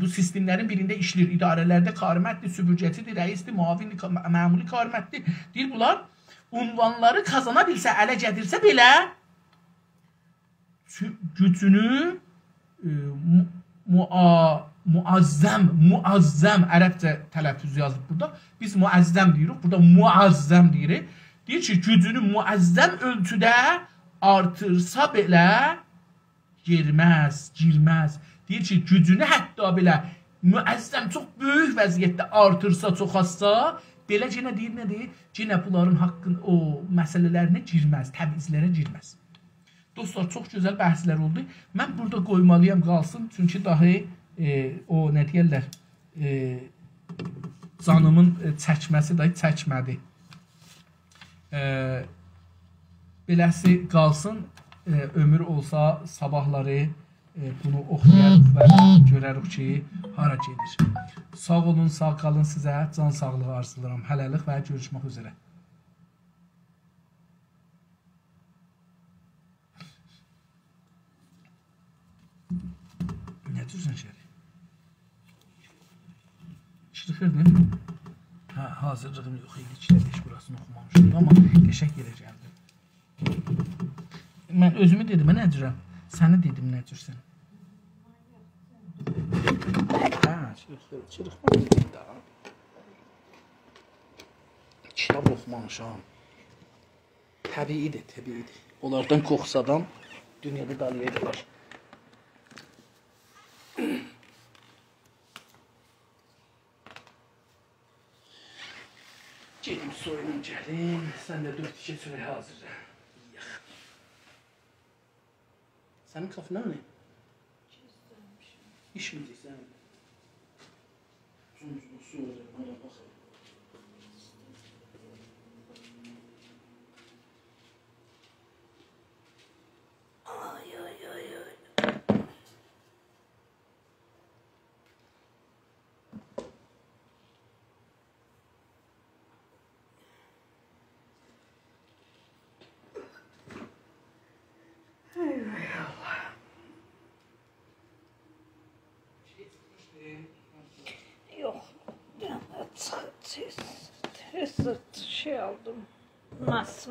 bu sistemlərin birində işlir, idarələrdə karmətdir, süpürgəçidir, rəisdir, muavindir, məmuli karmətdir. Deyir, bunlar unvanları kazana bilsə, ələ gətirsə belə, gücünü muazzəm ərəbcə tələffüz yazıb burada. Biz muazzəm deyirik, burada muazzəm deyirik. Deyir ki, gücünü muazzəm ölçüdə artırsa belə girməz. Deyir ki, gücünü hətta belə muazzəm, çox böyük vəziyyətdə artırsa, çoxassa, belə yenə deyir, nə deyir? Yenə bunların haqqın o məsələlərinə girməz, təbizlərə girməz. Dostlar, çox gözəl bəhslər oldu. Mən burada qoymalıyam qalsın. Çünki dahi o nə deyərlər, canımın çəkməsi dahi çəkmədi. Beləsi qalsın. Ömür olsa sabahları bunu oxuyarıq və görərik ki, hara gedir. Sağ olun, sağ qalın sizə. Can sağlığı arzulayıram. Hələlik və görüşmək üzrə. Nə dursan şəri? İşlixirdin? Hə, hazırlığım yox idi. 2-5 burasını oxumamışdım, amma qəşək yerə gəldim. Mən özümü dedim, nə cürəm? Səni dedim, nə cürsən? Hə, çırıqmamışdım da. Kitab oxumamışam. Təbiidir, təbiidir. Onlardan qoxsadan dünyada dalayacaqlar. Gelim soyunum gəlim, sən də 4 işə çörək hazırla. Sənin qapına mı ne? İş mi deyirsən? Su olacaq, bana baxalım. Yok, test şey aldım. Mas.